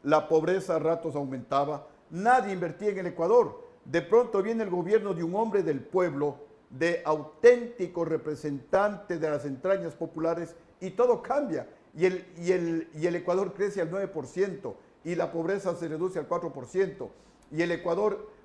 la pobreza a ratos aumentaba, nadie invertía en el Ecuador. De pronto viene el gobierno de un hombre del pueblo, de auténtico representante de las entrañas populares, y todo cambia. Y el Ecuador crece al 9%, y la pobreza se reduce al 4%, y el Ecuador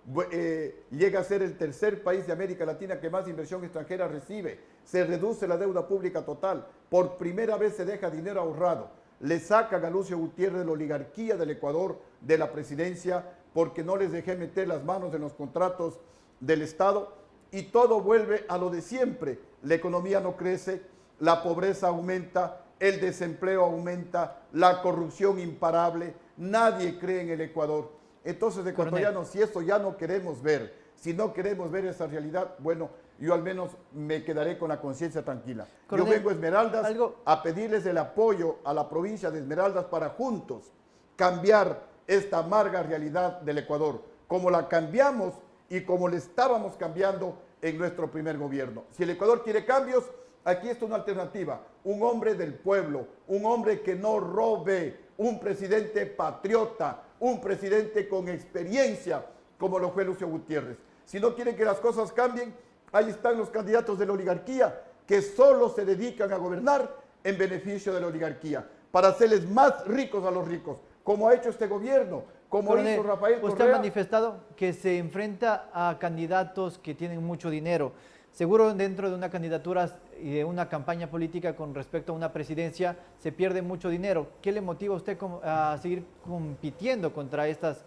llega a ser el tercer país de América Latina que más inversión extranjera recibe. Se reduce la deuda pública total. Por primera vez se deja dinero ahorrado. Le sacan a Lucio Gutiérrez de la oligarquía del Ecuador, de la presidencia, porque no les dejé meter las manos en los contratos del Estado. Y todo vuelve a lo de siempre. La economía no crece, la pobreza aumenta, el desempleo aumenta, la corrupción imparable. Nadie cree en el Ecuador. Entonces, ecuatorianos, si eso ya no queremos ver, si no queremos ver esa realidad, bueno, yo al menos me quedaré con la conciencia tranquila. Coronel, yo vengo a Esmeraldas a pedirles el apoyo a la provincia de Esmeraldas para juntos cambiar esta amarga realidad del Ecuador, como la cambiamos y como le estábamos cambiando en nuestro primer gobierno. Si el Ecuador quiere cambios, Aquí está una alternativa, un hombre del pueblo, un hombre que no robe, un presidente patriota, un presidente con experiencia, como lo fue Lucio Gutiérrez. Si no quieren que las cosas cambien, ahí están los candidatos de la oligarquía, que solo se dedican a gobernar en beneficio de la oligarquía, para hacerles más ricos a los ricos, como ha hecho este gobierno, como Coronel, hizo Rafael Correa. usted ha manifestado que se enfrenta a candidatos que tienen mucho dinero. Seguro dentro de una candidatura y de una campaña política con respecto a una presidencia se pierde mucho dinero. ¿Qué le motiva a usted a seguir compitiendo contra estos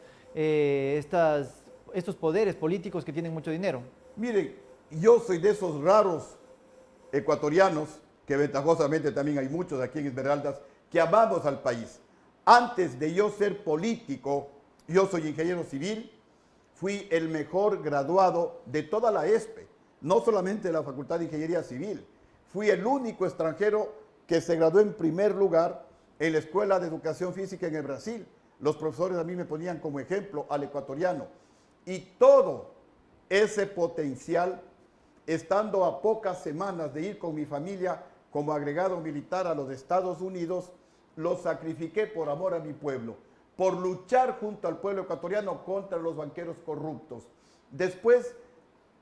poderes políticos que tienen mucho dinero? Miren, yo soy de esos raros ecuatorianos, que ventajosamente también hay muchos aquí en Esmeraldas, que amamos al país. Antes de yo ser político, yo soy ingeniero civil, fui el mejor graduado de toda la ESPE, no solamente de la Facultad de Ingeniería Civil. Fui el único extranjero que se graduó en primer lugar en la Escuela de Educación Física en el Brasil. Los profesores a mí me ponían como ejemplo al ecuatoriano. Y todo ese potencial, estando a pocas semanas de ir con mi familia como agregado militar a los Estados Unidos, lo sacrifiqué por amor a mi pueblo, por luchar junto al pueblo ecuatoriano contra los banqueros corruptos. Después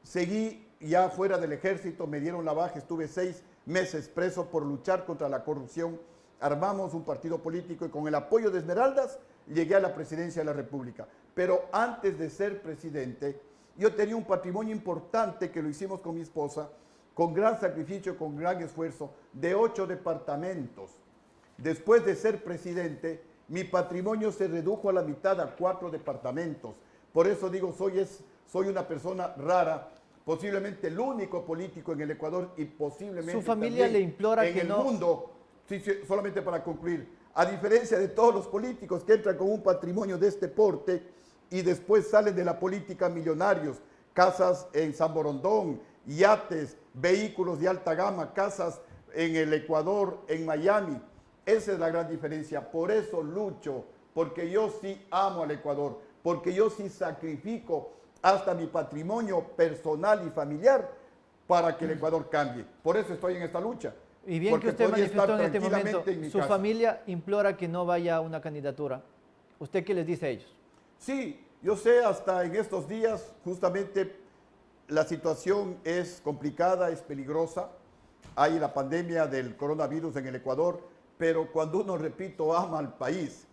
seguí ya fuera del ejército, me dieron la baja, estuve 6 meses preso por luchar contra la corrupción. Armamos un partido político y con el apoyo de Esmeraldas llegué a la presidencia de la República. Pero antes de ser presidente, yo tenía un patrimonio importante que lo hicimos con mi esposa, con gran sacrificio, con gran esfuerzo, de 8 departamentos. Después de ser presidente, mi patrimonio se redujo a la mitad, a 4 departamentos. Por eso digo, soy una persona rara, posiblemente el único político en el Ecuador y posiblemente su familia le implora en que el no... mundo. Sí, solamente para concluir, a diferencia de todos los políticos que entran con un patrimonio de este porte y después salen de la política millonarios, casas en San Borondón, yates, vehículos de alta gama, casas en el Ecuador, en Miami. Esa es la gran diferencia. Por eso lucho, porque yo sí amo al Ecuador, porque yo sí sacrifico hasta mi patrimonio personal y familiar para que el Ecuador cambie. Por eso estoy en esta lucha. Y bien que usted manifestó en este momento, su casa. familia implora que no vaya a una candidatura. ¿Usted qué les dice a ellos? Sí, yo sé, hasta en estos días, justamente la situación es complicada, es peligrosa. Hay la pandemia del coronavirus en el Ecuador, pero cuando uno, repito, ama al país,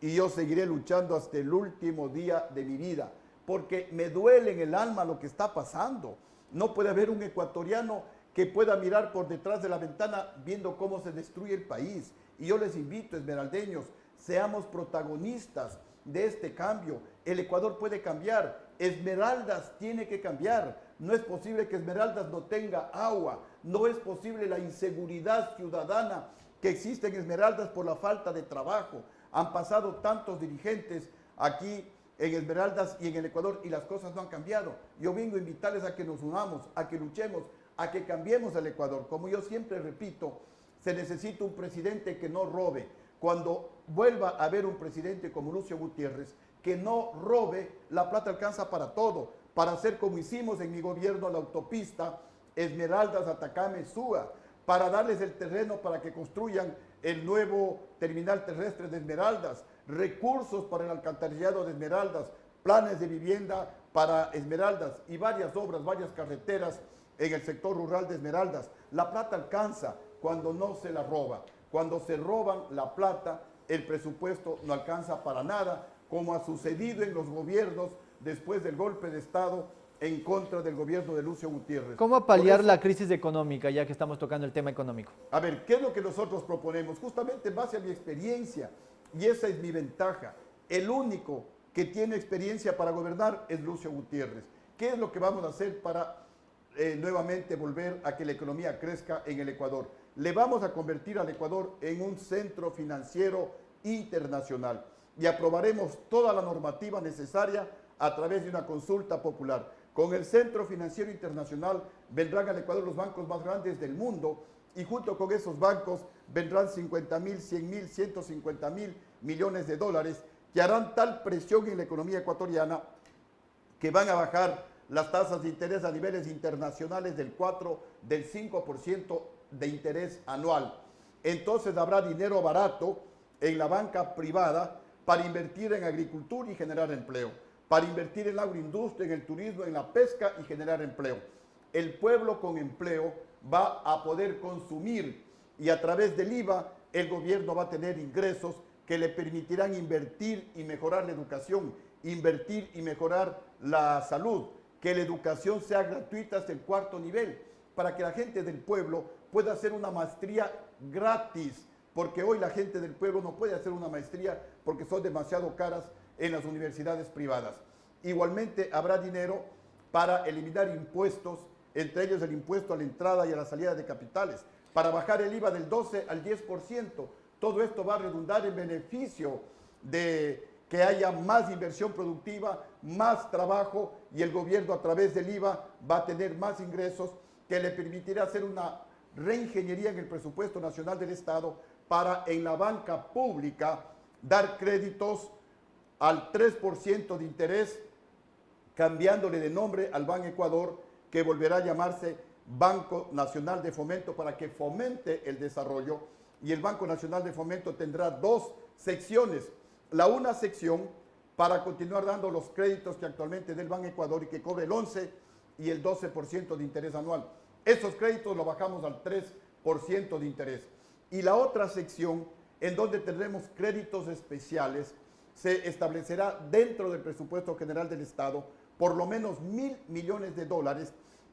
y yo seguiré luchando hasta el último día de mi vida, porque me duele en el alma lo que está pasando. No puede haber un ecuatoriano que pueda mirar por detrás de la ventana viendo cómo se destruye el país. Y yo les invito, esmeraldeños, seamos protagonistas de este cambio. El Ecuador puede cambiar, Esmeraldas tiene que cambiar. No es posible que Esmeraldas no tenga agua, no es posible la inseguridad ciudadana que existe en Esmeraldas por la falta de trabajo. Han pasado tantos dirigentes aquí en Esmeraldas y en el Ecuador y las cosas no han cambiado. Yo vengo a invitarles a que nos unamos, a que luchemos, a que cambiemos el Ecuador. Como yo siempre repito, se necesita un presidente que no robe. Cuando vuelva a haber un presidente como Lucio Gutiérrez, que no robe, la plata alcanza para todo, para hacer como hicimos en mi gobierno la autopista Esmeraldas, Atacama, Suba, para darles el terreno para que construyan el nuevo terminal terrestre de Esmeraldas, recursos para el alcantarillado de Esmeraldas, planes de vivienda para Esmeraldas y varias obras, varias carreteras en el sector rural de Esmeraldas. La plata alcanza cuando no se la roba. Cuando se roban la plata, el presupuesto no alcanza para nada, como ha sucedido en los gobiernos después del golpe de Estado en contra del gobierno de Lucio Gutiérrez. ¿Cómo paliar la crisis económica, ya que estamos tocando el tema económico? A ver, ¿qué es lo que nosotros proponemos? Justamente en base a mi experiencia, y esa es mi ventaja. El único que tiene experiencia para gobernar es Lucio Gutiérrez. ¿Qué es lo que vamos a hacer para nuevamente volver a que la economía crezca en el Ecuador? Le vamos a convertir al Ecuador en un centro financiero internacional y aprobaremos toda la normativa necesaria a través de una consulta popular. Con el Centro Financiero Internacional vendrán al Ecuador los bancos más grandes del mundo y junto con esos bancos vendrán 50.000, 100.000, 150.000 millones de dólares que harán tal presión en la economía ecuatoriana que van a bajar las tasas de interés a niveles internacionales del 4, del 5% de interés anual. Entonces habrá dinero barato en la banca privada para invertir en agricultura y generar empleo, para invertir en la agroindustria, en el turismo, en la pesca y generar empleo. El pueblo con empleo va a poder consumir y a través del IVA el gobierno va a tener ingresos que le permitirán invertir y mejorar la educación, invertir y mejorar la salud, que la educación sea gratuita hasta el 4º nivel, para que la gente del pueblo pueda hacer una maestría gratis, porque hoy la gente del pueblo no puede hacer una maestría porque son demasiado caras en las universidades privadas. Igualmente habrá dinero para eliminar impuestos, entre ellos el impuesto a la entrada y a la salida de capitales, para bajar el IVA del 12 al 10%. Todo esto va a redundar en beneficio de que haya más inversión productiva, más trabajo y el gobierno a través del IVA va a tener más ingresos que le permitirá hacer una reingeniería en el presupuesto nacional del Estado para en la banca pública dar créditos al 3% de interés, cambiándole de nombre al Ban Ecuador, que volverá a llamarse Banco Nacional de Fomento para que fomente el desarrollo. Y el Banco Nacional de Fomento tendrá 2 secciones. La una sección para continuar dando los créditos que actualmente del Ban Ecuador y que cobre el 11 y el 12% de interés anual. Esos créditos los bajamos al 3% de interés. Y la otra sección, en donde tendremos créditos especiales, se establecerá dentro del presupuesto general del Estado por lo menos $1.000 millones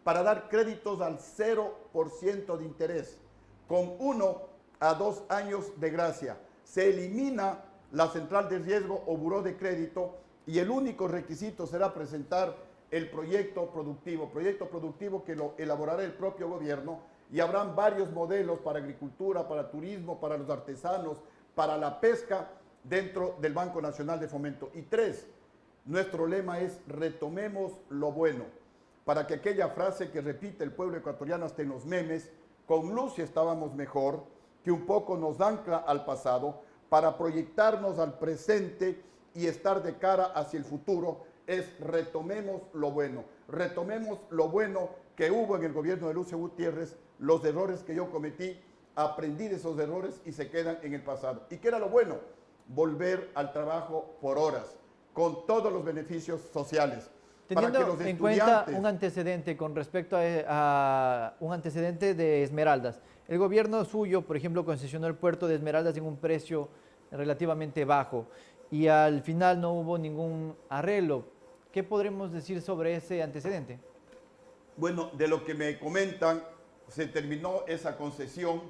para dar créditos al 0% de interés, con 1 a 2 años de gracia. Se elimina la central de riesgo o buró de crédito y el único requisito será presentar el proyecto productivo que lo elaborará el propio gobierno, y habrán varios modelos para agricultura, para turismo, para los artesanos, para la pesca dentro del Banco Nacional de Fomento. Y 3, nuestro lema es retomemos lo bueno, para que aquella frase que repite el pueblo ecuatoriano hasta en los memes, con luz estábamos mejor, que un poco nos ancla al pasado, para proyectarnos al presente y estar de cara hacia el futuro, es retomemos lo bueno que hubo en el gobierno de Lucio Gutiérrez, los errores que yo cometí, aprendí de esos errores y se quedan en el pasado. ¿Y qué era lo bueno? Volver al trabajo por horas, con todos los beneficios sociales. Teniendo en cuenta un antecedente con respecto a un antecedente de Esmeraldas, el gobierno suyo, por ejemplo, concesionó el puerto de Esmeraldas en un precio relativamente bajo y al final no hubo ningún arreglo. ¿Qué podremos decir sobre ese antecedente? Bueno, de lo que me comentan, se terminó esa concesión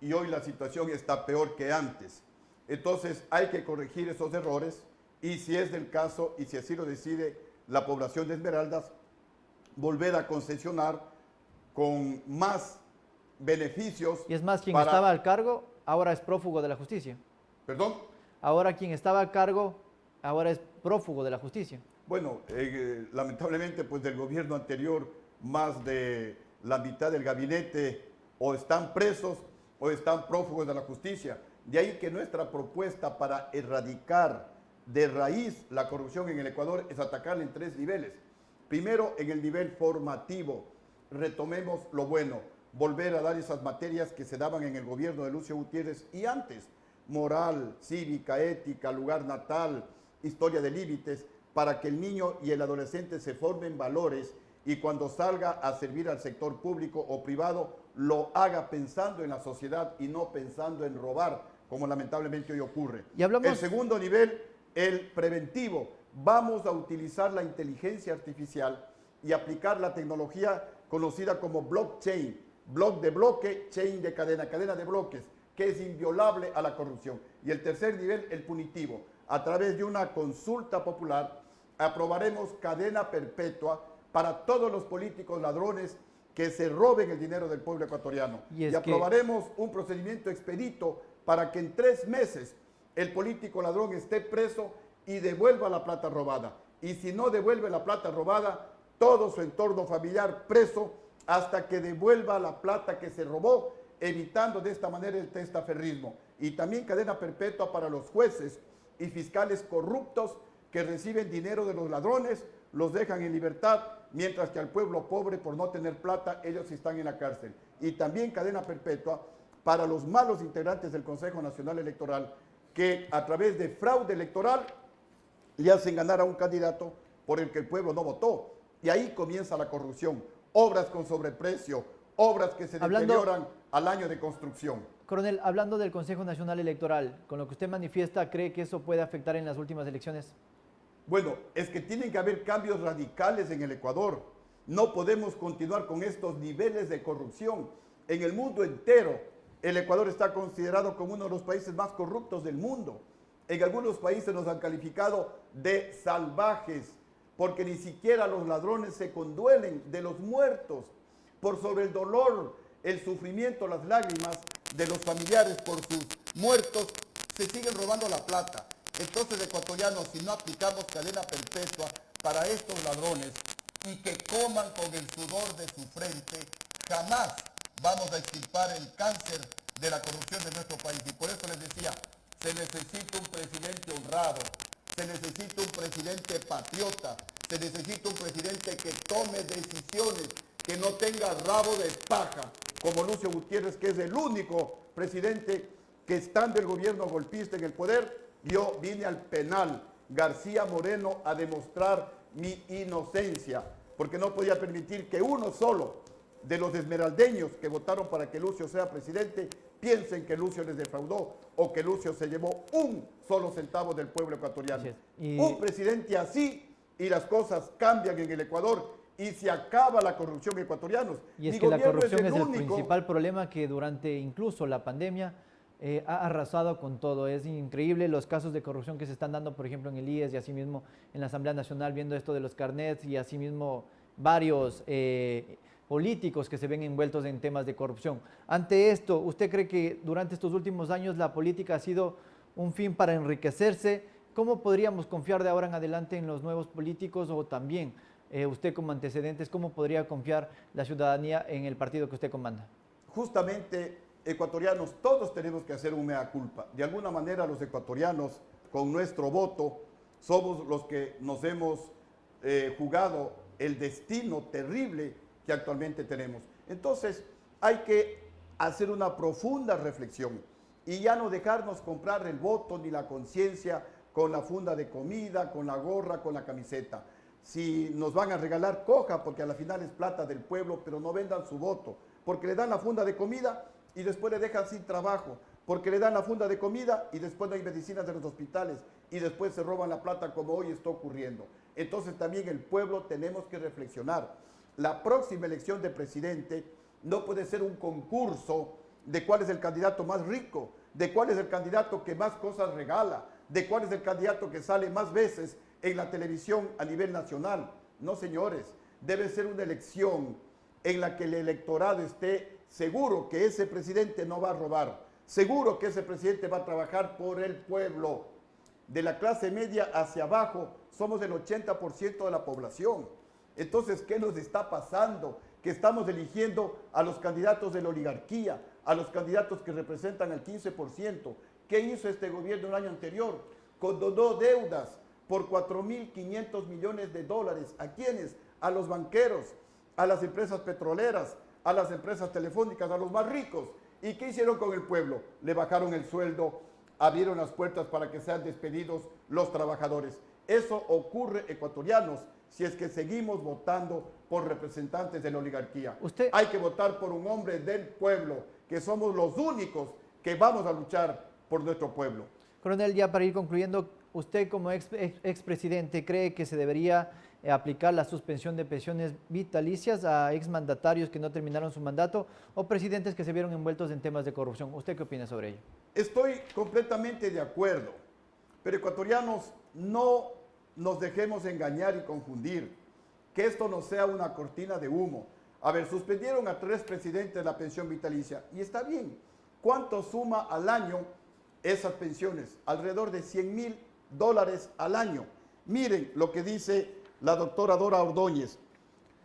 y hoy la situación está peor que antes. Entonces hay que corregir esos errores y si es del caso y si así lo decide la población de Esmeraldas, volver a concesionar con más beneficios. Y es más, quien estaba al cargo ahora es prófugo de la justicia. ¿Perdón? Ahora quien estaba a cargo ahora es prófugo de la justicia. Bueno, lamentablemente pues del gobierno anterior más de la mitad del gabinete o están presos o están prófugos de la justicia. De ahí que nuestra propuesta para erradicar de raíz la corrupción en el Ecuador es atacarla en 3 niveles. Primero, en el nivel formativo, retomemos lo bueno, volver a dar esas materias que se daban en el gobierno de Lucio Gutiérrez y antes, moral, cívica, ética, lugar natal, historia de límites, para que el niño y el adolescente se formen valores y cuando salga a servir al sector público o privado, lo haga pensando en la sociedad y no pensando en robar, como lamentablemente hoy ocurre. Y hablamos... El segundo nivel, el preventivo. Vamos a utilizar la inteligencia artificial y aplicar la tecnología conocida como blockchain, block de bloque, chain de cadena, cadena de bloques, que es inviolable a la corrupción. Y el tercer nivel, el punitivo. A través de una consulta popular, aprobaremos cadena perpetua para todos los políticos ladrones que se roben el dinero del pueblo ecuatoriano. Y aprobaremos un procedimiento expedito para que en 3 meses el político ladrón esté preso y devuelva la plata robada. Y si no devuelve la plata robada, todo su entorno familiar preso hasta que devuelva la plata que se robó, evitando de esta manera el testaferrismo. Y también cadena perpetua para los jueces y fiscales corruptos que reciben dinero de los ladrones los dejan en libertad, mientras que al pueblo pobre, por no tener plata, ellos están en la cárcel. Y también cadena perpetua para los malos integrantes del Consejo Nacional Electoral, que a través de fraude electoral le hacen ganar a un candidato por el que el pueblo no votó. Y ahí comienza la corrupción. Obras con sobreprecio, obras que se deterioran al año de construcción. Coronel, hablando del Consejo Nacional Electoral, con lo que usted manifiesta, ¿cree que eso puede afectar en las últimas elecciones? Bueno, es que tienen que haber cambios radicales en el Ecuador. No podemos continuar con estos niveles de corrupción. En el mundo entero, el Ecuador está considerado como uno de los países más corruptos del mundo. En algunos países nos han calificado de salvajes, porque ni siquiera los ladrones se conduelen de los muertos. Por sobre el dolor, el sufrimiento, las lágrimas de los familiares por sus muertos, se siguen robando la plata. Entonces, ecuatorianos, si no aplicamos cadena perpetua para estos ladrones y que coman con el sudor de su frente, jamás vamos a extirpar el cáncer de la corrupción de nuestro país. Y por eso les decía, se necesita un presidente honrado, se necesita un presidente patriota, se necesita un presidente que tome decisiones, que no tenga rabo de paja, como Lucio Gutiérrez, que es el único presidente que, estando el gobierno golpista en el poder, yo vine al penal, García Moreno, a demostrar mi inocencia, porque no podía permitir que uno solo de los esmeraldeños que votaron para que Lucio sea presidente piensen que Lucio les defraudó o que Lucio se llevó un solo centavo del pueblo ecuatoriano. Un presidente así y las cosas cambian en el Ecuador y se acaba la corrupción ecuatoriana. Y es que la corrupción es el principal problema que durante incluso la pandemia ha arrasado con todo. Es increíble los casos de corrupción que se están dando, por ejemplo, en el IES y asimismo en la Asamblea Nacional, viendo esto de los carnets y asimismo varios políticos que se ven envueltos en temas de corrupción. Ante esto, ¿usted cree que durante estos últimos años la política ha sido un fin para enriquecerse? ¿Cómo podríamos confiar de ahora en adelante en los nuevos políticos o también usted como antecedentes, cómo podría confiar la ciudadanía en el partido que usted comanda? Justamente, ecuatorianos, todos tenemos que hacer un mea culpa. De alguna manera los ecuatorianos, con nuestro voto, somos los que nos hemos jugado el destino terrible que actualmente tenemos. Entonces, hay que hacer una profunda reflexión y ya no dejarnos comprar el voto ni la conciencia con la funda de comida, con la gorra, con la camiseta. Si nos van a regalar, coja, porque a la final es plata del pueblo, pero no vendan su voto, porque le dan la funda de comida y después le dejan sin trabajo, porque le dan la funda de comida y después no hay medicinas de los hospitales y después se roban la plata como hoy está ocurriendo. Entonces también el pueblo tenemos que reflexionar. La próxima elección de presidente no puede ser un concurso de cuál es el candidato más rico, de cuál es el candidato que más cosas regala, de cuál es el candidato que sale más veces en la televisión a nivel nacional. No, señores, debe ser una elección en la que el electorado esté seguro que ese presidente no va a robar, seguro que ese presidente va a trabajar por el pueblo. De la clase media hacia abajo somos el 80% de la población. Entonces, ¿qué nos está pasando? Que estamos eligiendo a los candidatos de la oligarquía, a los candidatos que representan el 15%. ¿Qué hizo este gobierno el año anterior? Condonó deudas por 4.500 millones de dólares. ¿A quiénes? A los banqueros, a las empresas petroleras, a las empresas telefónicas, a los más ricos. ¿Y qué hicieron con el pueblo? Le bajaron el sueldo, abrieron las puertas para que sean despedidos los trabajadores. Eso ocurre, ecuatorianos, si es que seguimos votando por representantes de la oligarquía. Hay que votar por un hombre del pueblo, que somos los únicos que vamos a luchar por nuestro pueblo. Coronel, ya para ir concluyendo, ¿usted como expresidente cree que se debería aplicar la suspensión de pensiones vitalicias a exmandatarios que no terminaron su mandato o presidentes que se vieron envueltos en temas de corrupción? ¿Usted qué opina sobre ello? Estoy completamente de acuerdo, pero ecuatorianos, no nos dejemos engañar y confundir, que esto no sea una cortina de humo. A ver, suspendieron a 3 presidentes la pensión vitalicia y está bien. ¿Cuánto suma al año esas pensiones? Alrededor de $100.000 al año. Miren lo que dice la doctora Dora Ordóñez,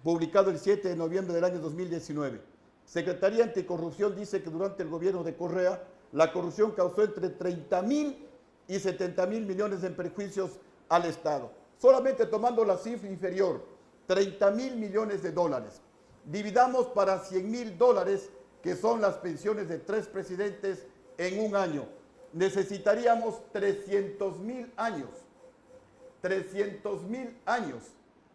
publicado el 7 de noviembre del año 2019. Secretaría Anticorrupción dice que durante el gobierno de Correa, la corrupción causó entre 30.000 y 70.000 millones en perjuicios al Estado. solamente tomando la cifra inferior, 30.000 millones de dólares. Dividamos para 100.000 dólares, que son las pensiones de 3 presidentes en un año. Necesitaríamos 300.000 años. 300.000 años.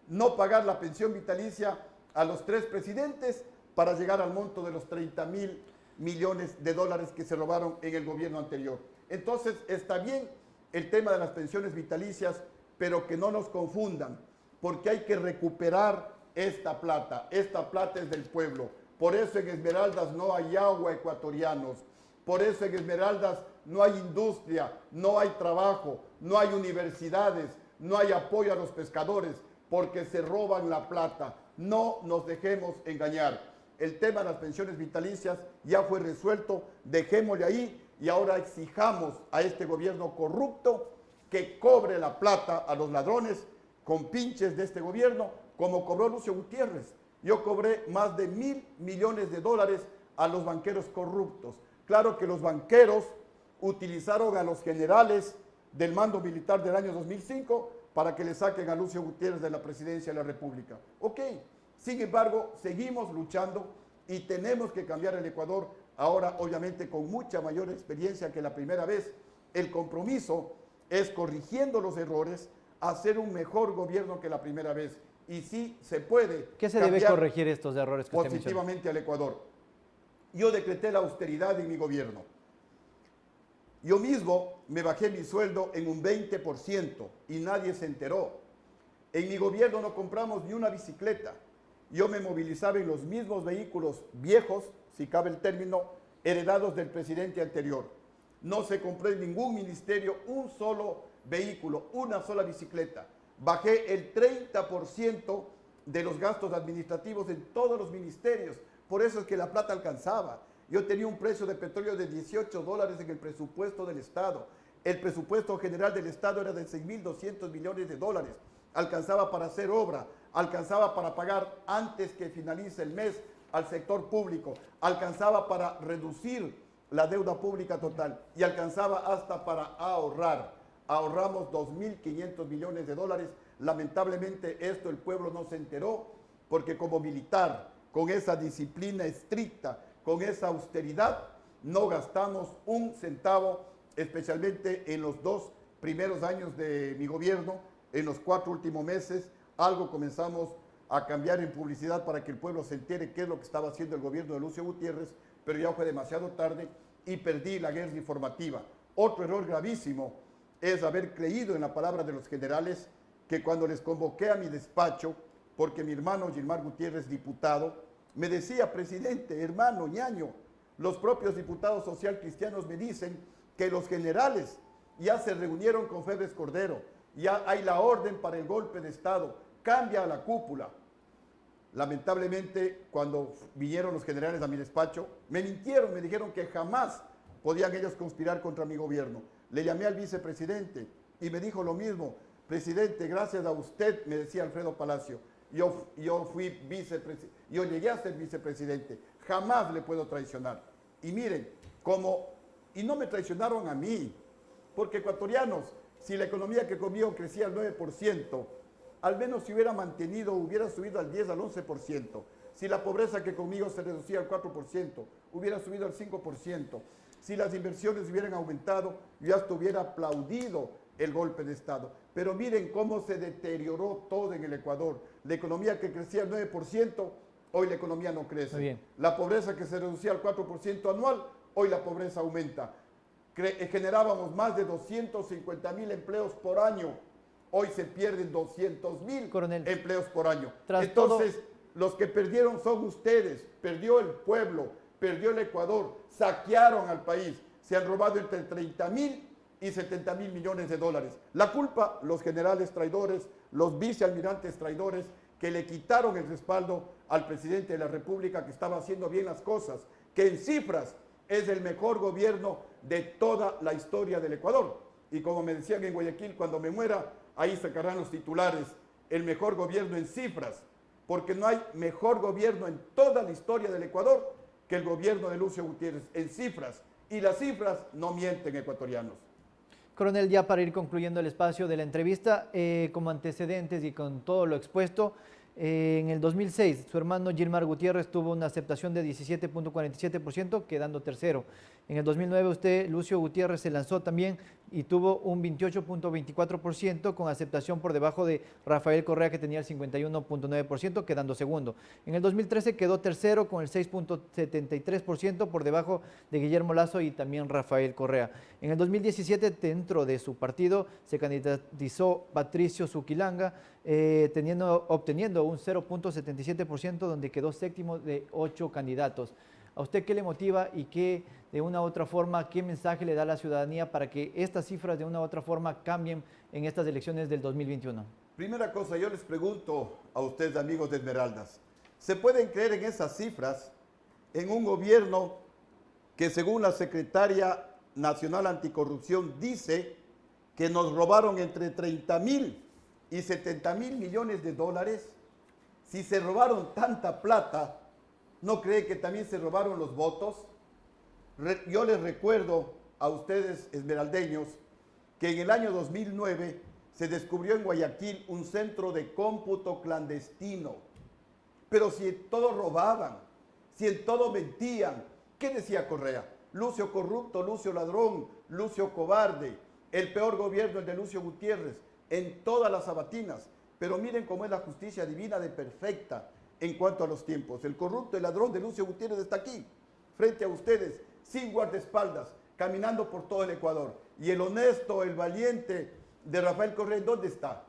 No pagar la pensión vitalicia a los 3 presidentes para llegar al monto de los 30.000 millones de dólares que se robaron en el gobierno anterior. Entonces, está bien el tema de las pensiones vitalicias, pero que no nos confundan, porque hay que recuperar esta plata. Esta plata es del pueblo. Por eso en Esmeraldas no hay agua, ecuatorianos. Por eso en Esmeraldas no hay industria, no hay trabajo, no hay universidades, no hay apoyo a los pescadores, porque se roban la plata. No nos dejemos engañar. El tema de las pensiones vitalicias ya fue resuelto, dejémosle ahí y ahora exijamos a este gobierno corrupto que cobre la plata a los ladrones con pinches de este gobierno, como cobró Lucio Gutiérrez. Yo cobré más de 1.000 millones de dólares a los banqueros corruptos. Claro que los banqueros utilizaron a los generales del mando militar del año 2005 para que le saquen a Lucio Gutiérrez de la presidencia de la República. Ok, sin embargo, seguimos luchando y tenemos que cambiar el Ecuador, ahora obviamente con mucha mayor experiencia que la primera vez. El compromiso es, corrigiendo los errores, hacer un mejor gobierno que la primera vez. Y sí se puede. ¿Qué se debe corregir estos errores que usted mencionó? Positivamente al Ecuador. Yo decreté la austeridad en mi gobierno. Yo mismo me bajé mi sueldo en un 20% y nadie se enteró. En mi gobierno no compramos ni una bicicleta. Yo me movilizaba en los mismos vehículos viejos, si cabe el término, heredados del presidente anterior. No se compró en ningún ministerio un solo vehículo, una sola bicicleta. Bajé el 30% de los gastos administrativos en todos los ministerios. Por eso es que la plata alcanzaba. Yo tenía un precio de petróleo de $18 en el presupuesto del Estado. El presupuesto general del Estado era de 6.200 millones de dólares. Alcanzaba para hacer obra, alcanzaba para pagar antes que finalice el mes al sector público, alcanzaba para reducir la deuda pública total y alcanzaba hasta para ahorrar. Ahorramos 2.500 millones de dólares. Lamentablemente esto el pueblo no se enteró porque como militar, con esa disciplina estricta, con esa austeridad, no gastamos un centavo, especialmente en los 2 primeros años de mi gobierno. En los 4 últimos meses, algo comenzamos a cambiar en publicidad para que el pueblo se entere qué es lo que estaba haciendo el gobierno de Lucio Gutiérrez, pero ya fue demasiado tarde y perdí la guerra informativa. Otro error gravísimo es haber creído en la palabra de los generales, que cuando les convoqué a mi despacho, porque mi hermano Gilmar Gutiérrez, diputado, me decía: presidente, hermano, ñaño, los propios diputados social cristianos me dicen que los generales ya se reunieron con Febres Cordero, ya hay la orden para el golpe de Estado, cambia a la cúpula. Lamentablemente, cuando vinieron los generales a mi despacho, me mintieron, me dijeron que jamás podían ellos conspirar contra mi gobierno. Le llamé al vicepresidente y me dijo lo mismo: presidente, gracias a usted, me decía Alfredo Palacio, yo fui vicepresidente, yo llegué a ser vicepresidente, jamás le puedo traicionar. Y miren, y no me traicionaron a mí, porque ecuatorianos, si la economía que conmigo crecía al 9%, al menos se hubiera mantenido, hubiera subido al 10, al 11%. Si la pobreza que conmigo se reducía al 4%, hubiera subido al 5%. Si las inversiones hubieran aumentado, yo hasta hubiera aplaudido el golpe de Estado. Pero miren cómo se deterioró todo en el Ecuador. La economía que crecía al 9%, hoy la economía no crece. Muy bien. La pobreza que se reducía al 4% anual, hoy la pobreza aumenta. Generábamos más de 250.000 empleos por año. Hoy se pierden 200.000 empleos por año. Entonces, los que perdieron son ustedes. Perdió el pueblo, perdió el Ecuador, saquearon al país. Se han robado entre 30.000 y 70.000 millones de dólares. La culpa, los generales traidores, los vicealmirantes traidores, que le quitaron el respaldo al presidente de la República, que estaba haciendo bien las cosas, que en cifras es el mejor gobierno de toda la historia del Ecuador. Y como me decían en Guayaquil, cuando me muera, ahí sacarán los titulares, el mejor gobierno en cifras, porque no hay mejor gobierno en toda la historia del Ecuador que el gobierno de Lucio Gutiérrez, en cifras. Y las cifras no mienten, ecuatorianos. Coronel, ya para ir concluyendo el espacio de la entrevista, como antecedentes y con todo lo expuesto, en el 2006 su hermano Gilmar Gutiérrez tuvo una aceptación de 17.47%, quedando tercero. En el 2009 usted, Lucio Gutiérrez, se lanzó también y tuvo un 28.24% con aceptación por debajo de Rafael Correa, que tenía el 51.9%, quedando segundo. En el 2013 quedó tercero con el 6.73% por debajo de Guillermo Lasso y también Rafael Correa. En el 2017, dentro de su partido, se candidatizó Patricio Zuquilanga, obteniendo un 0.77%, donde quedó séptimo de 8 candidatos. ¿A usted qué le motiva y qué, de una u otra forma, qué mensaje le da a la ciudadanía para que estas cifras de una u otra forma cambien en estas elecciones del 2021? Primera cosa, yo les pregunto a ustedes, amigos de Esmeraldas, ¿se pueden creer en esas cifras en un gobierno que, según la Secretaria Nacional Anticorrupción, dice que nos robaron entre 30.000 y 70.000 millones de dólares? Si se robaron tanta plata, ¿no cree que también se robaron los votos? Yo les recuerdo a ustedes, esmeraldeños, que en el año 2009 se descubrió en Guayaquil un centro de cómputo clandestino. Pero si en todo robaban, si en todo mentían, ¿qué decía Correa? Lucio corrupto, Lucio ladrón, Lucio cobarde, el peor gobierno, el de Lucio Gutiérrez, en todas las sabatinas. Pero miren cómo es la justicia divina de perfecta en cuanto a los tiempos. El corrupto, el ladrón de Lucio Gutiérrez está aquí, frente a ustedes, sin guardaespaldas, caminando por todo el Ecuador. Y el honesto, el valiente de Rafael Correa, ¿dónde está?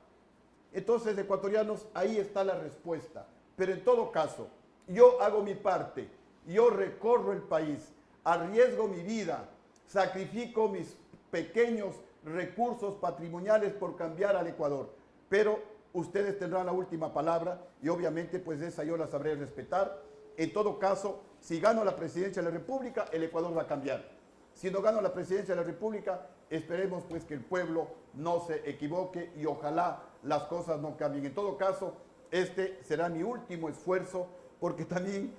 Entonces, ecuatorianos, ahí está la respuesta. Pero en todo caso, yo hago mi parte, yo recorro el país, arriesgo mi vida, sacrifico mis pequeños recursos patrimoniales por cambiar al Ecuador. Pero ustedes tendrán la última palabra y obviamente pues esa yo la sabré respetar. En todo caso, si gano la presidencia de la República, el Ecuador va a cambiar. Si no gano la presidencia de la República, esperemos pues que el pueblo no se equivoque y ojalá las cosas no cambien. En todo caso, este será mi último esfuerzo porque también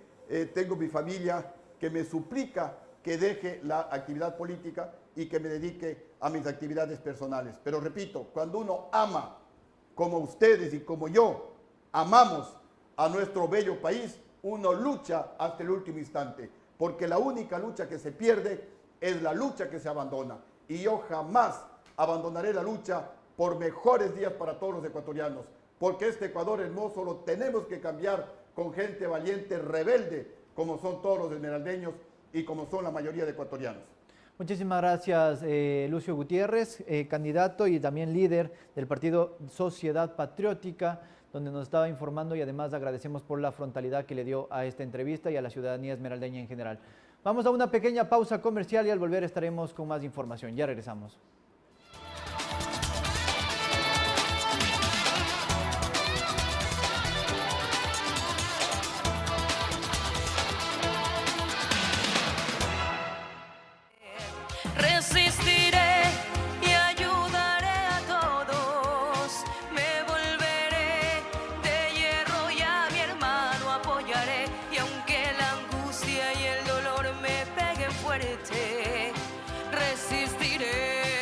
tengo mi familia que me suplica que deje la actividad política y que me dedique a mis actividades personales. Pero repito, cuando uno ama, como ustedes y como yo, amamos a nuestro bello país, uno lucha hasta el último instante, porque la única lucha que se pierde es la lucha que se abandona. Y yo jamás abandonaré la lucha por mejores días para todos los ecuatorianos, porque este Ecuador hermoso lo tenemos que cambiar con gente valiente, rebelde, como son todos los esmeraldeños y como son la mayoría de ecuatorianos. Muchísimas gracias, Lucio Gutiérrez, candidato y también líder del partido Sociedad Patriótica, donde nos estaba informando, y además agradecemos por la frontalidad que le dio a esta entrevista y a la ciudadanía esmeraldeña en general. Vamos a una pequeña pausa comercial y al volver estaremos con más información. Ya regresamos. Resistiré y ayudaré a todos. Me volveré de hierro y a mi hermano apoyaré. Y aunque la angustia y el dolor me peguen fuerte, resistiré,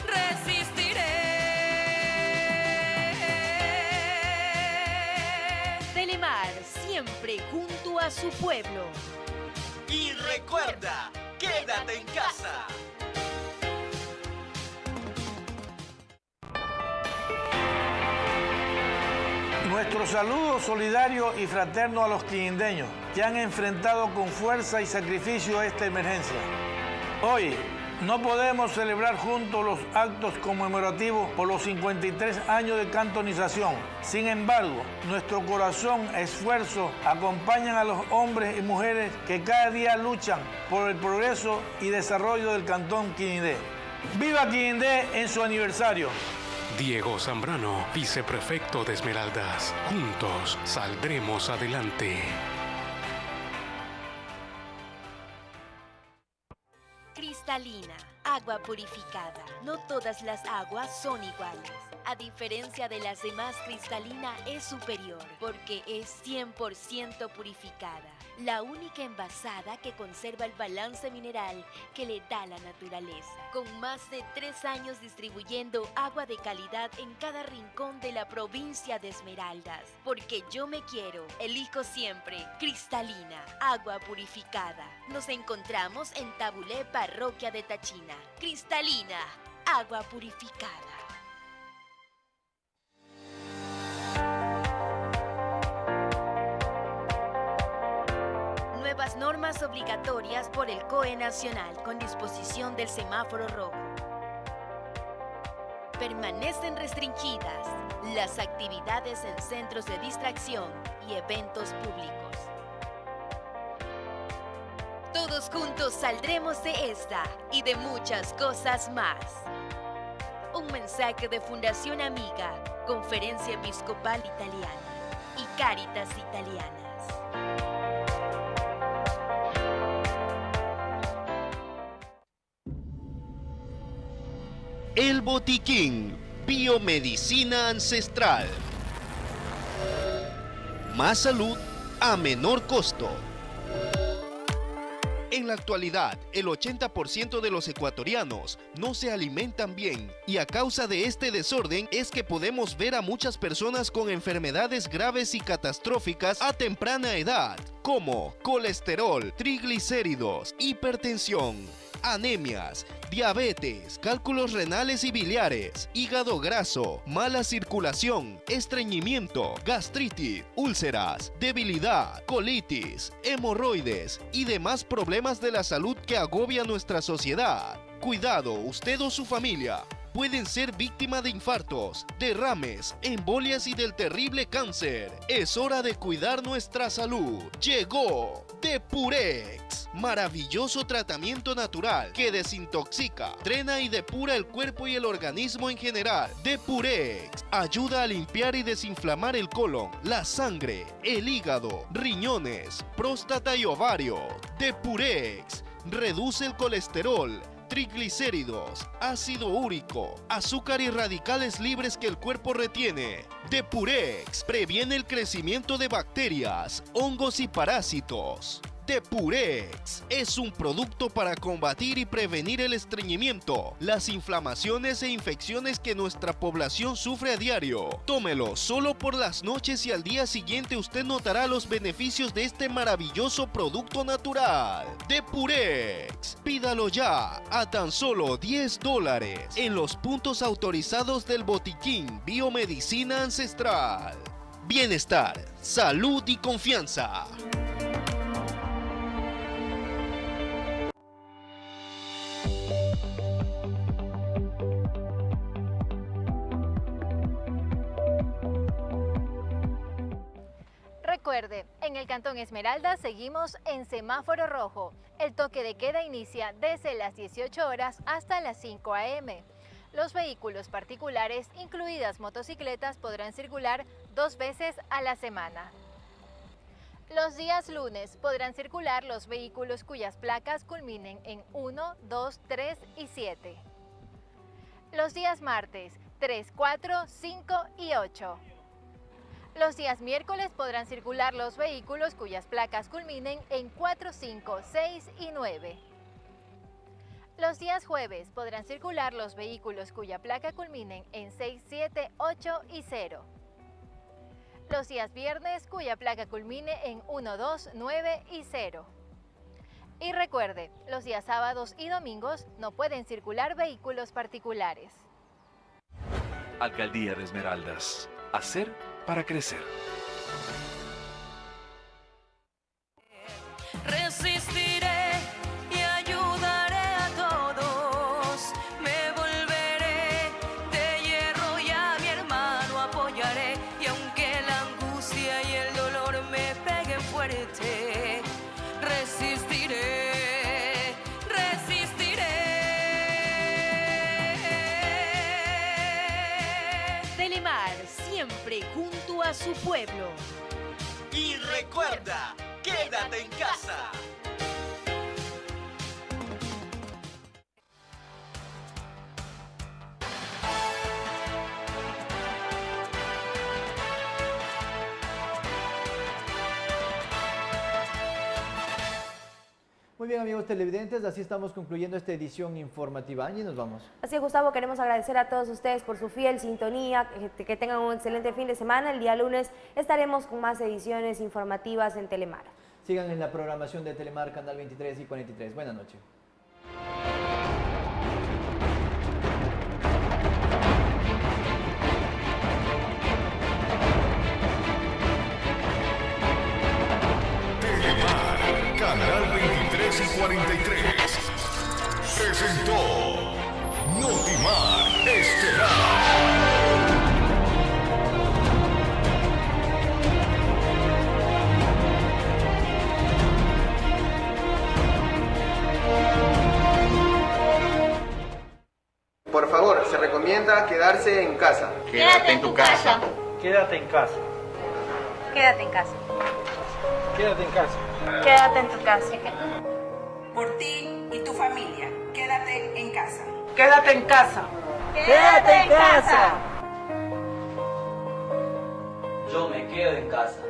resistiré. Telemar, siempre junto a su pueblo. Y recuerda, quédate en casa. Nuestro saludo solidario y fraterno a los quinindeños que han enfrentado con fuerza y sacrificio esta emergencia. Hoy no podemos celebrar juntos los actos conmemorativos por los 53 años de cantonización. Sin embargo, nuestro corazón, esfuerzo acompañan a los hombres y mujeres que cada día luchan por el progreso y desarrollo del Cantón Quinindé. ¡Viva Quinindé en su aniversario! Diego Zambrano, viceprefecto de Esmeraldas. Juntos saldremos adelante. Cristalina, agua purificada. No todas las aguas son iguales. a diferencia de las demás, Cristalina es superior porque es 100% purificada. La única envasada que conserva el balance mineral que le da la naturaleza. Con más de 3 años distribuyendo agua de calidad en cada rincón de la provincia de Esmeraldas. Porque yo me quiero, elijo siempre Cristalina, agua purificada. Nos encontramos en Tabulé, parroquia de Tachina. Cristalina, agua purificada. Nuevas normas obligatorias por el COE Nacional con disposición del semáforo rojo. Permanecen restringidas las actividades en centros de distracción y eventos públicos. Todos juntos saldremos de esta y de muchas cosas más. Un mensaje de Fundación Amiga, Conferencia Episcopal Italiana y Cáritas Italianas. El Botiquín, biomedicina ancestral. Más salud a menor costo. En la actualidad, el 80% de los ecuatorianos no se alimentan bien y a causa de este desorden es que podemos ver a muchas personas con enfermedades graves y catastróficas a temprana edad, como colesterol, triglicéridos, hipertensión, anemias, diabetes, cálculos renales y biliares, hígado graso, mala circulación, estreñimiento, gastritis, úlceras, debilidad, colitis, hemorroides y demás problemas de la salud que agobia nuestra sociedad. Cuidado, usted o su familia pueden ser víctimas de infartos, derrames, embolias y del terrible cáncer. Es hora de cuidar nuestra salud. Llegó Depurex, maravilloso tratamiento natural que desintoxica, drena y depura el cuerpo y el organismo en general. Depurex ayuda a limpiar y desinflamar el colon, la sangre, el hígado, riñones, próstata y ovario. Depurex reduce el colesterol, triglicéridos, ácido úrico, azúcar y radicales libres que el cuerpo retiene. Depurex previene el crecimiento de bacterias, hongos y parásitos. Depurex es un producto para combatir y prevenir el estreñimiento, las inflamaciones e infecciones que nuestra población sufre a diario. Tómelo solo por las noches y al día siguiente usted notará los beneficios de este maravilloso producto natural. Depurex, pídalo ya a tan solo $10 en los puntos autorizados del Botiquín Biomedicina Ancestral. Bienestar, salud y confianza. Recuerde, en el Cantón Esmeralda seguimos en semáforo rojo. El toque de queda inicia desde las 18 horas hasta las 5 a.m. Los vehículos particulares, incluidas motocicletas, podrán circular 2 veces a la semana. Los días lunes podrán circular los vehículos cuyas placas culminen en 1, 2, 3 y 7. Los días martes 3, 4, 5 y 8. Los días miércoles podrán circular los vehículos cuyas placas culminen en 4, 5, 6 y 9. Los días jueves podrán circular los vehículos cuya placa culminen en 6, 7, 8 y 0. Los días viernes cuya placa culmine en 1, 2, 9 y 0. Y recuerde, los días sábados y domingos no pueden circular vehículos particulares. Alcaldía de Esmeraldas. Hacer para crecer. Resistiré y ayudaré a todos. Me volveré de hierro y a mi hermano apoyaré. Y aunque la angustia y el dolor me peguen fuerte, resistiré, resistiré. Telemar, siempre junto a su pueblo. Y recuerda, quédate en casa. Muy bien, amigos televidentes, así estamos concluyendo esta edición informativa. Angie, nos vamos. Así es, Gustavo, queremos agradecer a todos ustedes por su fiel sintonía, que tengan un excelente fin de semana. El día lunes estaremos con más ediciones informativas en Telemar. Sigan en la programación de Telemar, Canal 23 y 43. Buenas noches. Canal 23 y 43 presentó Notimar Estelar. Por favor, se recomienda quedarse en casa. Quédate en tu casa. Quédate en casa. Quédate en casa. Quédate en casa. Quédate en tu casa. Por ti y tu familia, quédate en casa. Quédate en casa. Quédate en casa. Yo me quedo en casa.